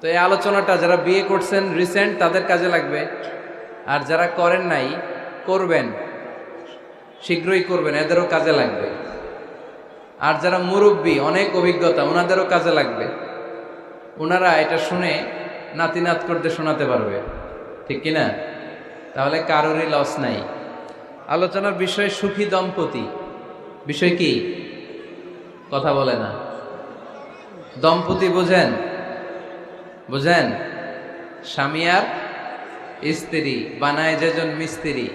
তো এই আলোচনাটা যারা বিয়ে করছেন রিসেন্ট তাদের কাজে লাগবে, আর যারা করেন নাই করবেন, শীঘ্রই করবেন, এদেরও কাজে লাগবে। আর যারা মুরব্বী অনেক অভিজ্ঞতা ওনাদেরও কাজে লাগবে, ওনারা এটা শুনে নাতি নাত করতে শোনাতে পারবে, ঠিক কিনা? তাহলে কারোরই লস নাই। আলোচনার বিষয় সুখী দম্পতি। বিষয় কি? কথা বলে না। দম্পতি বোঝেন? বুঝেন? স্বামী আর স্ত্রী বানায় যেজন মিস্ত্রি,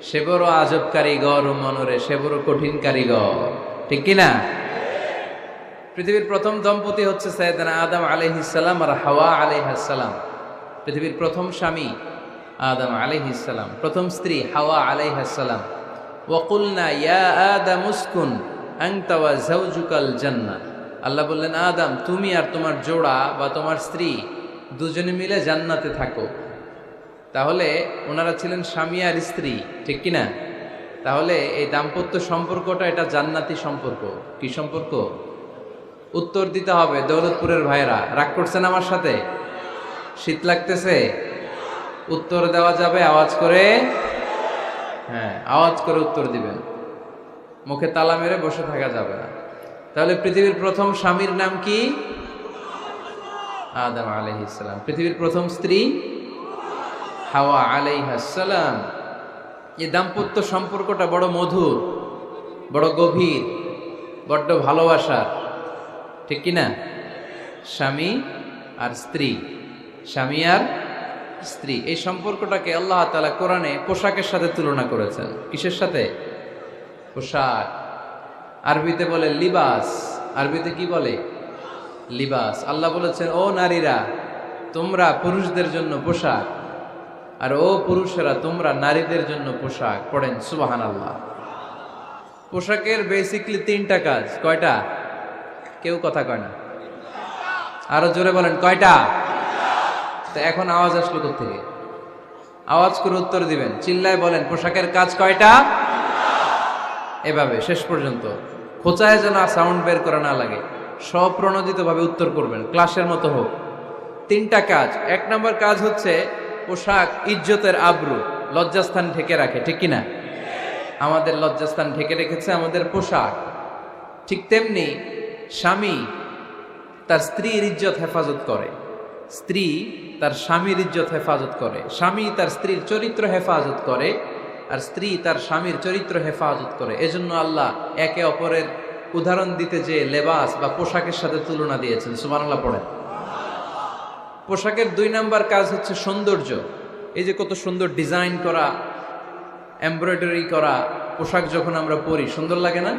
সে বড় আজব কারিগর ও মনরে সে বড় কঠিন কারিগর, ঠিক কিনা? পৃথিবীর প্রথম দম্পতি হচ্ছে সাইয়েদনা আদম আলাইহিস সালাম আর হাওয়া আলাইহিস সালাম। পৃথিবীর প্রথম স্বামী আদম আলাইহিস সালাম, প্রথম স্ত্রী হাওয়া আলাইহিস সালাম। ওয়া কুলনা ইয়া আদম উসকুন আনতা ওয়া যাওজুকাল জান্নাহ। আল্লাহ বললেন, আদম তুমি আর তোমার জোড়া বা তোমার স্ত্রী দুজনে মিলে জান্নাতে থাকো। তাহলে ওনারা ছিলেন স্বামী আর স্ত্রী, ঠিক কিনা? তাহলে এই দাম্পত্য সম্পর্কটা এটা জান্নাতি সম্পর্ক। কি সম্পর্ক? উত্তর দিতে হবে দৌলতপুরের ভাইরা। রাগ করছেন আমার সাথে? শীত লাগতেছে? উত্তর দেওয়া যাবে আওয়াজ করে? হ্যাঁ, আওয়াজ করে উত্তর দিবেন, মুখে তালা মেরে বসে থাকা যাবে না। তাহলে পৃথিবীর প্রথম স্বামীর নাম কি? আদম আলাইহিস সালাম। পৃথিবীর প্রথম স্ত্রী হাওয়া আলাইহিস সালাম। এই দাম্পত্য সম্পর্কটা বড় মধুর, বড় গভীর, বড্ড ভালোবাসার, ঠিক কিনা? স্বামী আর স্ত্রী, স্বামী আর স্ত্রী, এই সম্পর্কটাকে আল্লাহ তাআলা কোরআনে পোশাকের সাথে তুলনা করেছেন। কিসের সাথে? পোশাক। আরবিতে বলে লিবাস। আরবিতে কি বলে? লিবাস। আল্লাহ বলেছেন, ও নারীরা তোমরা পুরুষদের জন্য পোশাক, আর ও পুরুষেরা তোমরা নারীদের জন্য পোশাক। পড়েন সুবহানাল্লাহ। পোশাকের বেসিকলি তিনটা কাজ। কয়টা? কেউ কথা কয় না, আরো জোরে বলেন কয়টা? তো এখন আওয়াজ আসলো কোত্থেকে? আওয়াজ করে উত্তর দিবেন, চিল্লায় বলেন পোশাকের কাজ কয়টা? এভাবে শেষ পর্যন্ত খোঁচায় যেন সাউন্ড বের করা না লাগে, স্বপ্রণোদিত ভাবে উত্তর করবেন, ক্লাসের মতো হোক। তিনটা কাজ। এক নম্বর কাজ হচ্ছে পোশাক ইজ্জতের আবরু, লজ্জাস্থান ঢেকে রাখে, ঠিক কিনা? আমাদের লজ্জাস্থান ঢেকে রেখেছে আমাদের পোশাক। ঠিক তেমনি স্বামী তার স্ত্রীর ইজ্জত হেফাজত করে, স্ত্রী তার স্বামীর ইজ্জত হেফাজত করে, স্বামী তার স্ত্রীর চরিত্র হেফাজত করে, আর স্ত্রী তার স্বামীর চরিত্র হেফাজত করে। এজন্য আল্লাহ একে অপরের উদাহরণ দিতে যে লেবাস বা পোশাকের সাথে তুলনা দিয়েছেন। সুবহানাল্লাহ পড়েন। পোশাকের দুই নাম্বার কাজ হচ্ছে সৌন্দর্য। এই যে কত সুন্দর ডিজাইন করা, এমব্রয়ডারি করা পোশাক যখন আমরা পরি সুন্দর লাগে না?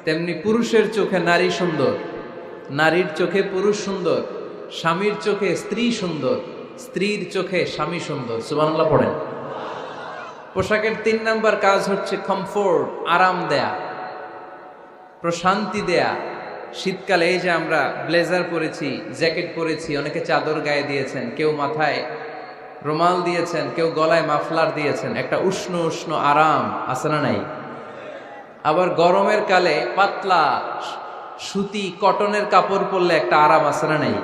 তেমনি পুরুষের চোখে নারী সুন্দর, নারীর চোখে পুরুষ সুন্দর, স্বামীর চোখে স্ত্রী সুন্দর, স্ত্রীর চোখে স্বামী সুন্দর। সুবহানাল্লাহ পড়েন। পোশাকের তিন নাম্বার কাজ হচ্ছে কমফোর্ট, আরাম দেয়া, প্রশান্তি দেয়া। শীতকালে এই যে আমরা ব্লেজার পরেছি, জ্যাকেট পরেছি, অনেকে চাদর গায়ে দিয়েছেন, কেউ মাথায় রুমাল দিয়েছেন, কেউ গলায় মাফলার দিয়েছেন, একটা উষ্ণ উষ্ণ আরাম আছে না নাই? আবার গরমের কালে পাতলা সুতি কটনের কাপড় পরলে একটা আরাম আছে না নাই?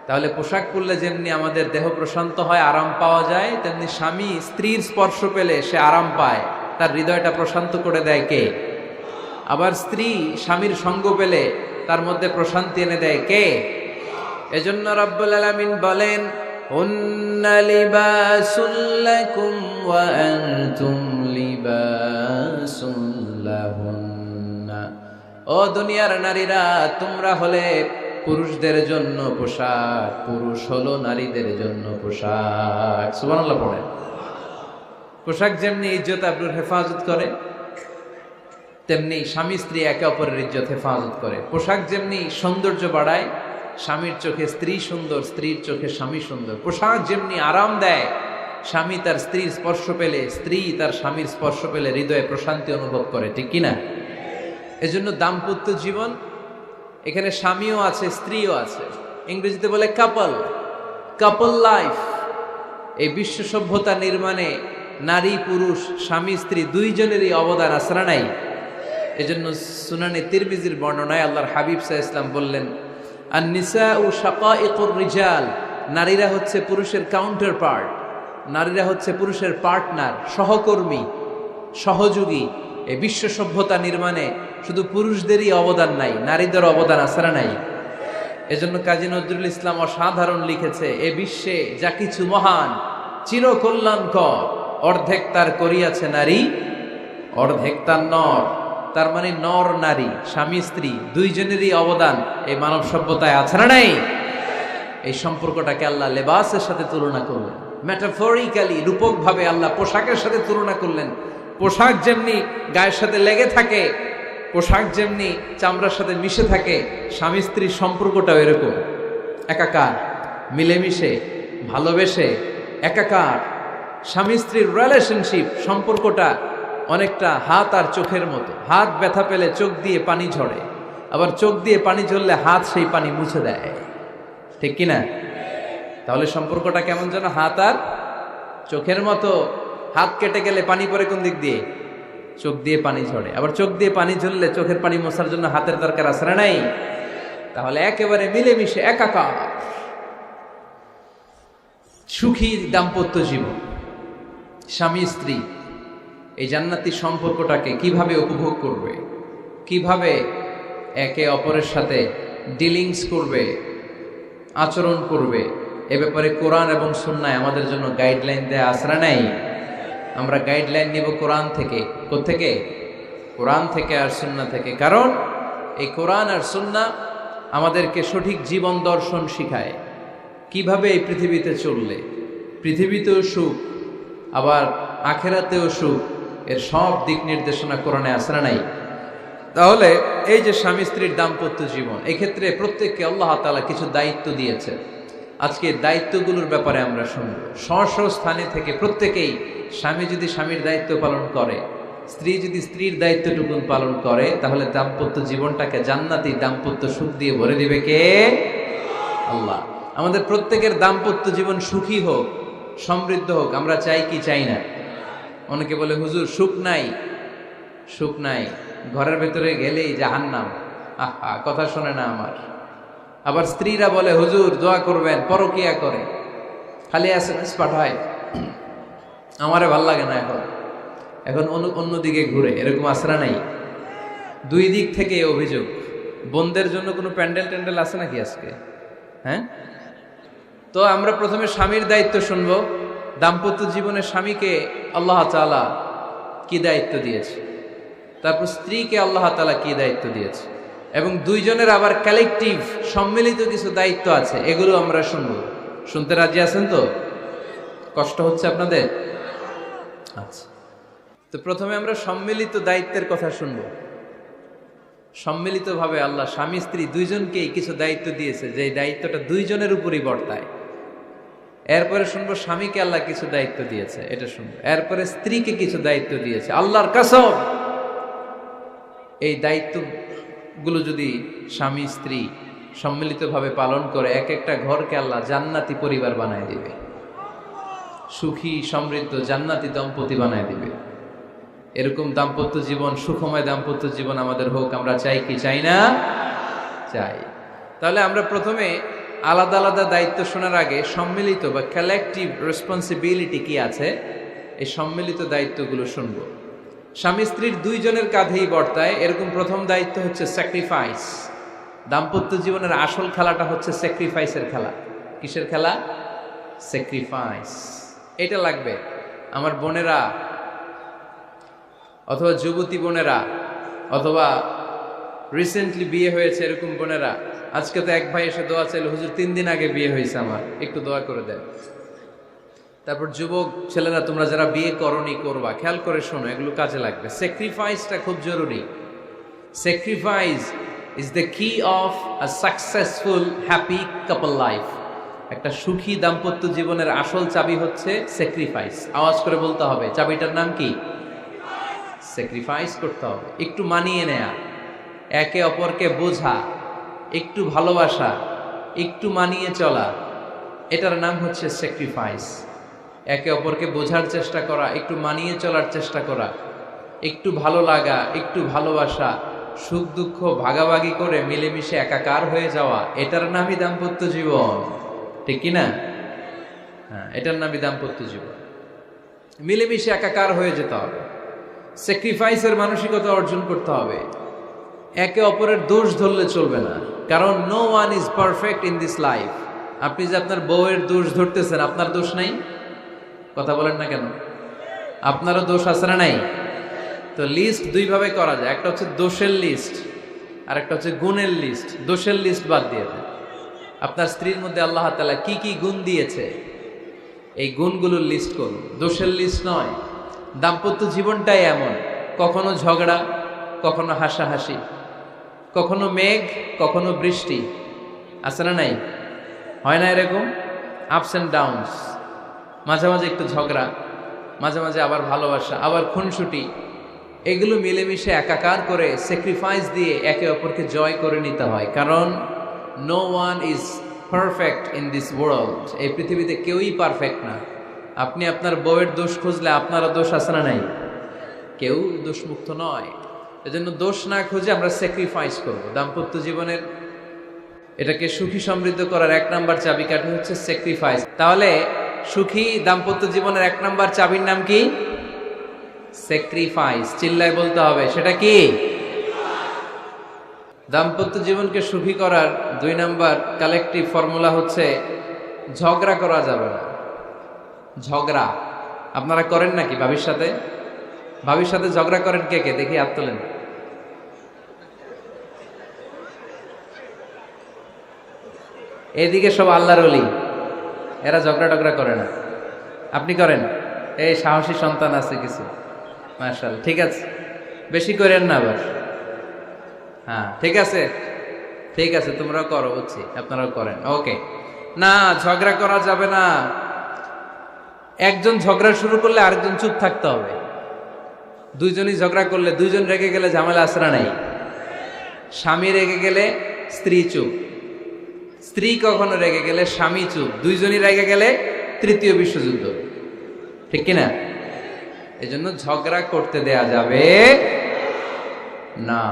তাহলে পোশাক পরলে যেমনি আমাদের দেহ প্রশান্ত হয়, আরাম পাওয়া যায়, তেমনি স্বামী স্ত্রীর স্পর্শ পেলে সে আরাম পায়, তার হৃদয়টা প্রশান্ত করে দেয় কে? আবার স্ত্রী স্বামীর সঙ্গ পেলে তার মধ্যে প্রশান্তি এনে দেয় কে? এজন্য রব্বুল আলামিন বলেন, হুন্না লিবাসুল লাকুম ওয়া আনতুম লিবাসুল লাহুন্না। ও দুনিয়ার নারীরা, তোমরা হলে পুরুষদের জন্য পোশাক, পুরুষ হলো নারীদের জন্য পোশাক। সুবহানাল্লাহ পড়েন। পোশাক যেমনি ইজ্জত আবরুর হেফাজত করে, তেমনি স্বামী স্ত্রী একে অপরের ইজ্জত হেফাজত করে। পোশাক যেমনি সৌন্দর্য বাড়ায়, স্বামীর চোখে স্ত্রী সুন্দর, স্ত্রীর চোখে স্বামী সুন্দর। পোশাক যেমনি আরাম দেয়, স্বামী তার স্ত্রীর স্পর্শ পেলে, স্ত্রী তার স্বামীর স্পর্শ পেলে হৃদয়ে প্রশান্তি অনুভব করে, ঠিক কিনা? এজন্য দাম্পত্য জীবন, এখানে স্বামীও আছে স্ত্রীও আছে। ইংরেজিতে বলে কাপল, কাপল লাইফ। এই বিশ্ব সভ্যতা নির্মাণে নারী পুরুষ, স্বামী স্ত্রী দুইজনেরই অবদান আছে না নাই? এজন্য সুনানে তিরমিজির বর্ণনায় আল্লাহর হাবিব সাল্লাল্লাহু আলাইহি ওয়াসাল্লাম বললেন, আন-নিসাউ শাকাইকুর রিজাল, নারীরা হচ্ছে পুরুষের কাউন্টার পার্ট, নারীরা হচ্ছে পুরুষের পার্টনার, সহকর্মী, সহযোগী। এই বিশ্ব সভ্যতা নির্মাণে শুধু পুরুষদেরই অবদান নাই, নারীদের অবদান আছে না নাই? এজন্য কাজী নজরুল ইসলাম অসাধারণ লিখেছে, এ বিশ্বে যা কিছু মহান চিরকল্যাণকর, অর্ধেক তার করিয়াছে নারী, অর্ধেক তার নর। তার মানে নর নারী, স্বামী স্ত্রী দুইজনেরই অবদান এই মানব সভ্যতায় আছে না নাই? এই সম্পর্কটাকে আল্লাহ লেবাসের সাথে তুলনা করলেন, মেটাফরিক্যালি, রূপক ভাবে আল্লাহ পোশাকের সাথে তুলনা করলেন। পোশাক যেমনি গায়ের সাথে লেগে থাকে, পোশাক যেমনি চামড়ার সাথে মিশে থাকে, স্বামী স্ত্রীর সম্পর্কটাও এরকম, একাকার, মিলেমিশে, ভালোবেসে একাকার। স্বামী স্ত্রীর রিলেশনশিপ সম্পর্কটা অনেকটা হাত আর চোখের মতো। হাত ব্যথা পেলে চোখ দিয়ে পানি ঝরে, আবার চোখ দিয়ে পানি ঝরলে হাত সেই পানি মুছে দেয়, ঠিক কিনা? তাহলে সম্পর্কটা কেমন যেন হাত আর চোখের মতো। হাত কেটে গেলে পানি পড়ে কোন দিক দিয়ে? চোখ দিয়ে পানি ঝরে, আবার চোখ দিয়ে পানি ঝরলে চোখের পানি মোছার জন্য হাতের দরকার আছে না নাই? তাহলে একেবারে মিলেমিশে একাকার সুখী দাম্পত্য জীবন, স্বামী স্ত্রী এই জান্নাতি সম্পর্কটাকে কিভাবে উপভোগ করবে, কিভাবে একে অপরের সাথে ডিলিংস করবে, আচরণ করবে, এ ব্যাপারে কোরআন এবং সুন্নায় আমাদের জন্য গাইডলাইন দেয়া আছে না নাই? আমরা গাইডলাইন নিব কোরআন থেকে। কোত্থেকে? কোরআন থেকে আর সুন্নাহ থেকে। কারণ এই কোরআন আর সুন্নাহ আমাদেরকে সঠিক জীবন দর্শন শিখায়, কিভাবে এই পৃথিবীতে চললে পৃথিবীতেও সুখ, আবার আখেরাতেও সুখ, এর সব দিক নির্দেশনা কোরআনে আছে না নাই? তাহলে এই যে স্বামী স্ত্রীর দাম্পত্য জীবন, এক্ষেত্রে প্রত্যেককে আল্লাহ তাআলা কিছু দায়িত্ব দিয়েছে। আজকে দায়িত্বগুলোর ব্যাপারে আমরা শুনব। স্ব স্থানে থেকে প্রত্যেকেই, স্বামী যদি স্বামীর দায়িত্ব পালন করে, স্ত্রী যদি স্ত্রীর দায়িত্বটুকুন পালন করে, তাহলে দাম্পত্য জীবনটাকে জান্নাতি দাম্পত্য সুখ দিয়ে ভরে দিবে কে? আল্লাহ। আমাদের প্রত্যেকের দাম্পত্য জীবন সুখী হোক, সমৃদ্ধ হোক, আমরা চাই কি চাই না? অনেকে বলে হুজুর সুখ নাই, সুখ নাই, ঘরের ভেতরে গেলেই জাহান্নাম। আহা, কথা শোনে না আমার। আবার স্ত্রীরা বলে হুজুর দোয়া করবেন, পরকিয়া করে, খালি এসএমএস পাঠায়, আমারে ভাল লাগে না, এখন এখন অন্যদিকে ঘুরে। এরকম আসরা নাই? দুই দিক থেকে অভিযোগ। বোনদের জন্য কোনো প্যান্ডেল ট্যান্ডেল আছে নাকি আজকে? হ্যাঁ, তো আমরা প্রথমে স্বামীর দায়িত্ব শুনবো। দাম্পত্য জীবনে স্বামীকে আল্লাহ তাআলা কি দায়িত্ব দিয়েছে, তারপর স্ত্রীকে আল্লাহ তাআলা কি দায়িত্ব দিয়েছে, এবং দুইজনের আবার কালেকটিভ সম্মিলিত কিছু দায়িত্ব আছে, এগুলো আমরা শুনবো। শুনতে রাজি আছেন তো? কষ্ট হচ্ছে আপনাদের? আচ্ছা, তো প্রথমে আমরা সম্মিলিত দায়িত্বের কথা শুনবো। সম্মিলিতভাবে আল্লাহ স্বামী স্ত্রী দুইজনকেই কিছু দায়িত্ব দিয়েছে, যে দায়িত্বটা দুইজনের উপরই বর্তায়। এরপরে শুনবো স্বামীকে আল্লাহ কিছু দায়িত্ব দিয়েছে, এটা শুনবো। এরপরে স্ত্রীকে কিছু দায়িত্ব দিয়েছে। আল্লাহর কসম, এই দায়িত্বগুলো যদি স্বামী স্ত্রী সম্মিলিতভাবে পালন করে, এক একটা ঘরকে আল্লাহ জান্নাতি পরিবার বানায় দিবে, সুখী সমৃদ্ধ জান্নাতি দম্পতি বানায় দিবে। এরকম দাম্পত্য জীবন, সুখময় দাম্পত্য জীবন আমাদের হোক। আমরা চাই কি চাই না? চাই। তাহলে আমরা প্রথমে আলাদা আলাদা দায়িত্ব শোনার আগে সম্মিলিত বা কালেকটিভ রেসপন্সিবিলিটি কি আছে, এই সম্মিলিত দায়িত্বগুলো শুনব। স্বামী স্ত্রীর দুইজনের কাঁধেই বর্তায় এরকম প্রথম দায়িত্ব হচ্ছে স্যাক্রিফাইস। দাম্পত্য জীবনের আসল খেলাটা হচ্ছে স্যাক্রিফাইসের খেলা। কিসের খেলা? স্যাক্রিফাইস। এটা লাগবে। আমার বোনেরা অথবা যুবতী বোনেরা, অথবা রিসেন্টলি বিয়ে হয়েছে এরকম বোনেরা, আজকে তো এক ভাই এসে দোয়া চাইল, হুজুর 3 দিন আগে বিয়ে হয়েছে আমার, একটু দোয়া করে দেন। তারপর যুবক ছেলেরা, তোমরা যারা বিয়ে করনি করবা, খেয়াল করে শোনো, এগুলো কাজে লাগবে। স্যাক্রিফাইসটা খুব জরুরি। স্যাক্রিফাইস ইজ দ্য কি of a successful happy couple life. একটা সুখী দাম্পত্য জীবনের আসল চাবি হচ্ছে স্যাক্রিফাইস। আওয়াজ করে বলতে হবে, চাবিটার নাম কি? স্যাক্রিফাইস করতে হবে, একটু মানিয়ে নেয়া, একে অপরকে বোঝা, একটু ভালোবাসা, একটু মানিয়ে চলা, এটার নাম হচ্ছে স্যাক্রিফাইস। একে অপরকে বোঝার চেষ্টা করা, একটু মানিয়ে চলার চেষ্টা করা, একটু ভালো লাগা, একটু ভালোবাসা, সুখ দুঃখ ভাগাভাগি করে মিলেমিশে একাকার হয়ে যাওয়া, এটার নামই দাম্পত্য জীবন, ঠিক কিনা? হ্যাঁ, এটার নামই দাম্পত্য জীবন। মিলেমিশে একাকার হয়ে যেতে হবে, স্যাক্রিফাইসের মানসিকতা অর্জন করতে হবে। একে অপরের দোষ ধরলে চলবে না, কারণ no one is perfect in this life. আপনি যে আপনার বউয়ের দোষ ধরতেছেন, আপনার দোষ নাই? কথা বলেন না কেন? আপনারও দোষ আছে না নাই? তো লিস্ট দুই ভাবে করা যায়, একটা হচ্ছে দোষের লিস্ট আর একটা হচ্ছে গুণের লিস্ট। দোষের লিস্ট বাদ দিয়ে দেন। আপনার স্ত্রীর মধ্যে আল্লাহ তাআলা কি কি গুণ দিয়েছে এই গুণগুলোর লিস্ট করুন, দোষের লিস্ট নয়। দাম্পত্য জীবনটাই এমন, কখনো ঝগড়া, কখনো হাসাহাসি, কখনো মেঘ, কখনো বৃষ্টি, আছে না নাই? হয় না এরকম? আপস অ্যান্ড ডাউনস, মাঝে মাঝে একটু ঝগড়া, মাঝে মাঝে আবার ভালোবাসা, আবার খুনসুটি। এগুলো মিলেমিশে একাকার করে স্যাক্রিফাইস দিয়ে একে অপরকে জয় করে নিতে হয়, কারণ no one is perfect in this world. এই পৃথিবীতে কেউই পারফেক্ট না। আপনি আপনার বউয়ের দোষ খুঁজলে আপনারও দোষ আছে না নাই? কেউ দোষমুক্ত নয়। এজন্য দোষ না খুঁজে আমরা স্যাক্রিফাইস করব। দাম্পত্য জীবনের এটাকে সুখী সমৃদ্ধ করার এক নাম্বার চাবিকাঠি হচ্ছে স্যাক্রিফাইস। তাহলে সুখী দাম্পত্য জীবনের এক নাম্বার চাবির নাম কি? স্যাক্রিফাইস। চিল্লায় বলতে হবে, সেটা কি? দাম্পত্য জীবনকে সুখী করার দুই নাম্বার কালেকটিভ ফর্মুলা হচ্ছে ঝগড়া করা যাবে না। ঝগড়া আপনারা করেন নাকি ভাবির সাথে? ভাবির সাথে ঝগড়া করেন কে কে? দেখি হাত তোলেন। এইদিকে সব আল্লাহর ওলি, এরা ঝগড়া টগড়া করে না। আপনি করেন? এই সাহসী সন্তান আছে কিছু, মাশাআল্লাহ। ঠিক আছে, বেশি করেন না আবার। হ্যাঁ ঠিক আছে, ঠিক আছে, তোমরাও করো, বুঝছি, আপনারাও করেন। ওকে, না ঝগড়া করা যাবে না। একজন ঝগড়া শুরু করলে আরেকজন চুপ থাকতে হবে। দুইজনই ঝগড়া করলে, দুইজন রেগে গেলে ঝামেলা আসরা নাই। স্বামী রেগে গেলে স্ত্রী চুপ, স্ত্রী কখনো রেগে গেলে স্বামী চুপ, দুইজনই রেগে গেলে তৃতীয় বিশ্বযুদ্ধ, ঠিক কিনা? এজন্য ঝগড়া করতে দেয়া যাবে না,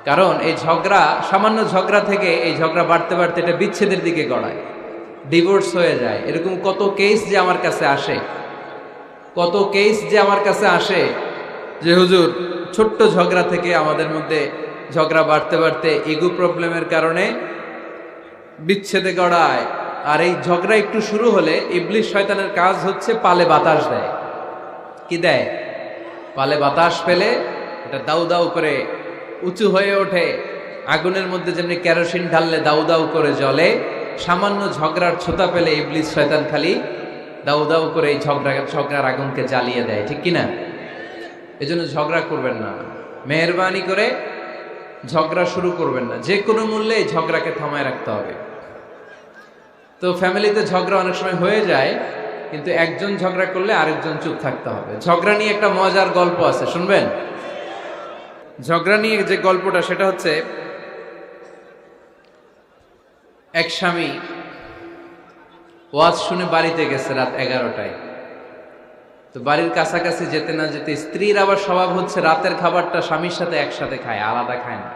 কারণ এই ঝগড়া, সামান্য ঝগড়া থেকে এই ঝগড়া বাড়তে বাড়তে এটা বিচ্ছেদের দিকে গড়ায়, ডিভোর্স হয়ে যায়। এরকম কত কেস যে আমার কাছে আসে, কত কেস যে আমার কাছে আসে যে হুজুর ছোট্ট ঝগড়া থেকে আমাদের মধ্যে ঝগড়া বাড়তে বাড়তে ইগো প্রবলেমের কারণে বিচ্ছেদে গড়ায়। আর এই ঝগড়া একটু শুরু হলে ইবলিস শয়তানের কাজ হচ্ছে পালে বাতাস দেয়। কি দেয়? পালে বাতাস পেলে এটা দাউ দাউ করে উঁচু হয়ে ওঠে। আগুনের মধ্যে যেমনি কেরোসিন ঢাললে দাউ দাউ করে জ্বলে, সামান্য ঝগড়ার ছোতা পেলে ইবলিস শয়তান খালি দাউ দাউ করে এই ঝগড়ার আগুনকে জ্বালিয়ে দেয়, ঠিক কিনা? এজন্য ঝগড়া করবেন না, মেহেরবানি করে ঝগড়া শুরু করবেন না। যে কোনো মূল্যে এই ঝগড়াকে থামায় রাখতে হবে। তো ফ্যামিলিতে ঝগড়া অনেক সময় হয়ে যায়, কিন্তু একজন ঝগড়া করলে আরেকজন চুপ থাকতে হবে। ঝগড়া নিয়ে একটা মজার গল্প আছে, শুনবেন? ঝগড়া নিয়ে যে গল্পটা, সেটা হচ্ছে এক স্বামী ওয়াজ শুনে বাড়িতে গেছে রাত 11টায়। তো বাড়ির কাছাকাছি যেতে না যেতে, স্ত্রীর আবার স্বভাব হচ্ছে রাতের খাবারটা স্বামীর সাথে একসাথে খায়, আলাদা খায় না।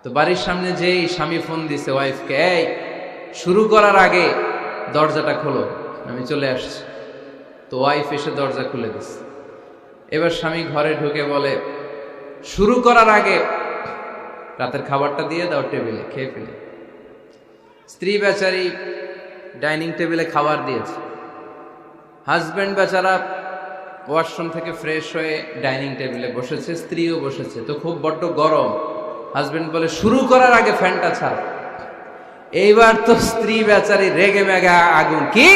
তো বাড়ির সামনে যেই স্বামী ফোন দিছে ওয়াইফকে, এই শুরু করার আগে দরজাটা খোলো, আমি চলে আসছি। তো ওয়াইফ এসে দরজা খুলে দিছে। এবার স্বামী ঘরে ঢুকে বলে, শুরু করার আগে রাতের খাবারটা দিয়ে দাও টেবিলে, খেয়ে ফেলি। স্ত্রী বেচারি ডাইনিং টেবিলে খাবার দিয়েছে, হাজব্যান্ড বেচারা ওয়াশরুম থেকে ফ্রেশ হয়ে ডাইনিং টেবিলে বসেছে, স্ত্রীও বসেছে। তো খুব বড্ড গরম। হাজব্যান্ড বলে, শুরু করার আগে ফ্যানটা ছাড়। এইবার তো স্ত্রী বেচারি রেগে মেগে আগুন, কি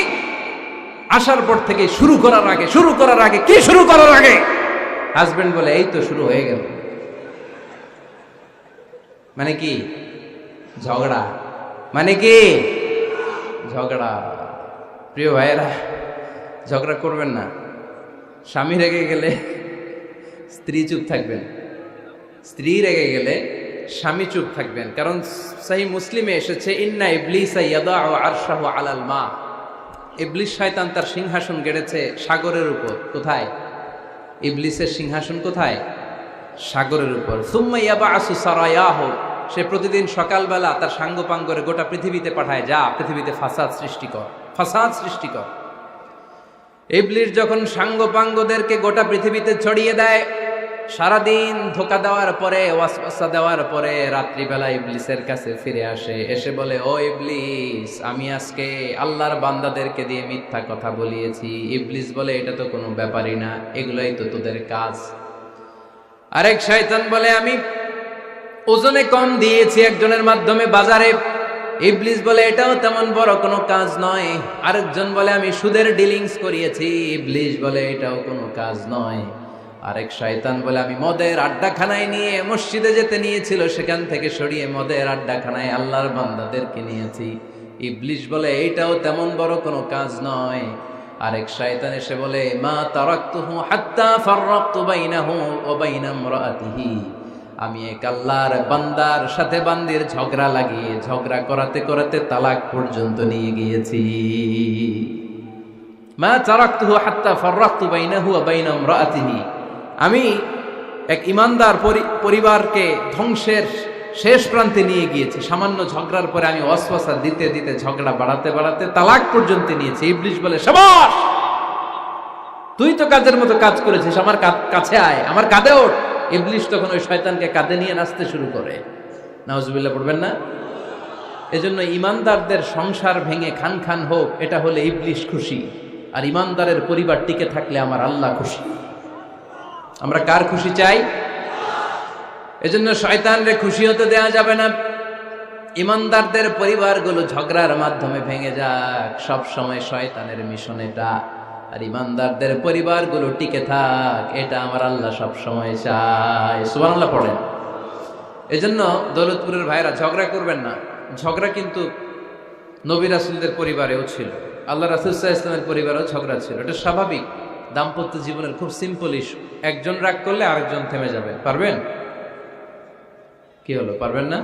আসার পর থেকে শুরু করার আগে, শুরু করার আগে, কি শুরু করার আগে? হাজব্যান্ড বলে, এই তো শুরু হয়ে গেল। মানে কি? ঝগড়া। মানে কি? ঝগড়া। প্রিয় ভাইয়েরা, ঝগড়া করবেন না। স্বামী রেগে গেলে স্ত্রী চুপ থাকবেন, স্ত্রী রেগে গেলে স্বামী চুপ থাকবেন। কারণ সহিহ মুসলিমে এসেছে, ইন্না ইবলিসা ইয়াদাউ আরশাহু আলাল মা। ইবলিস শয়তান তার সিংহাসন গেড়েছে সাগরের উপর। কোথায়? ইবলিসের সিংহাসন কোথায়? সাগরের উপর। সুম্মা ইয়াবআসু সারায়াহু, সে প্রতিদিন সকালবেলা তার সাঙ্গপাঙ্গ করে গোটা পৃথিবীতে পাঠায়, যা পৃথিবীতে ফাসাদ সৃষ্টি কর, ফাসাদ সৃষ্টি কর। ইবলিস যখন সাঙ্গপাঙ্গদেরকে গোটা পৃথিবীতে ছড়িয়ে দেয়, সারাদিন ধোকা দেওয়ার পরে, ওয়াসওয়াসা দেওয়ার পরে রাত্রিবেলা ইবলিসের কাছে ফিরে আসে, এসে বলে, ও ইবলিস, আমি আজকে আল্লাহর বান্দাদেরকে দিয়ে মিথ্যা কথা বলিয়েছি। ইবলিস বলে, এটা তো কোনো ব্যাপারই না, এগুলোই তো তোদের কাজ। আরেক শয়তান বলে, আমি ওজনে কম দিয়েছি একজনের মাধ্যমে বাজারে। ইবলিস বলে, এটাও তেমন বড় কোনো কাজ নয়। আরেকজন বলে, আমি সুদের ডিলিংস করিয়েছি। ইবলিস বলে, এটাও কোনো কাজ নয়। আরেক শয়তান বলে, আমি মদের আড্ডাখানায় নিয়ে মসজিদে যেতে নিয়েছিল, সেখান থেকে সরিয়ে মদের আড্ডাখানায় আল্লাহর বান্দাদেরকে নিয়েছি। ইবলিস বলে, এইটাও তেমন বড় কোনো কাজ নয়। আরেক শয়তান এসে বলে, মা তারাকতুহু হাত্তা ফাররাকতু বাইনাহু ওয়া বাইনা ইমরাআতিহি, আমি এক আল্লাহর বান্দার সাথে বান্দির ঝগড়া লাগিয়ে ঝগড়া করাতে করাতে তালাক পর্যন্ত নিয়ে গিয়েছি। মা তারাকতুহু হাত্তা ফাররাকতু বাইনাহু ওয়া বাইনা ইমরাআতিহি, আমি এক ইমানদার পরিবারকে ধ্বংসের শেষ প্রান্তে নিয়ে গিয়েছি। সামান্য ঝগড়ার পরে আমি ওয়াসওয়াসা দিতে দিতে ঝগড়া বাড়াতে বাড়াতে তালাক পর্যন্ত নিয়েছি। ইবলিস বলে, শাবাশ, তুই তো কাজের মতো কাজ করেছিস, আমার কাছে আয়, আমার কাঁধে ওঠ। ইবলিস তখন ওই শয়তানকে কাঁধে নিয়ে নাচতে শুরু করে। নাউজুবিল্লাহ পড়বেন না? এজন্য ইমানদারদের সংসার ভেঙে খান খান হোক, এটা হলে ইবলিস খুশি, আর ইমানদারের পরিবার টিকে থাকলে আমার আল্লাহ খুশি। আমরা কার খুশি চাই? এজন্য শয়তানরে খুশি হতে দেয়া যাবে না। ইমানদারদের পরিবারগুলো ঝগড়ার মাধ্যমে ভেঙে যাক, সব সময় শয়তানের মিশন এটা। আর ইমানদারদের পরিবারগুলো টিকে থাক, এটা আমার আল্লাহ সব সময় চায়। সুবহানাল্লাহ পড়েন। এজন্য দৌলতপুরের ভাইরা ঝগড়া করবেন না। ঝগড়া কিন্তু নবী রাসূলদের পরিবারেও ছিল, আল্লাহ রাসূল সাল্লাল্লাহু আলাইহি ওয়াসাল্লামের পরিবারেও ঝগড়া ছিল। এটা স্বাভাবিক, দাম্পত্য জীবনের খুব সিম্পল ইস্যু। একজন রাগ করলে আরেকজন থেমে যাবে। পারবেন? কি হলো, পারবেন না?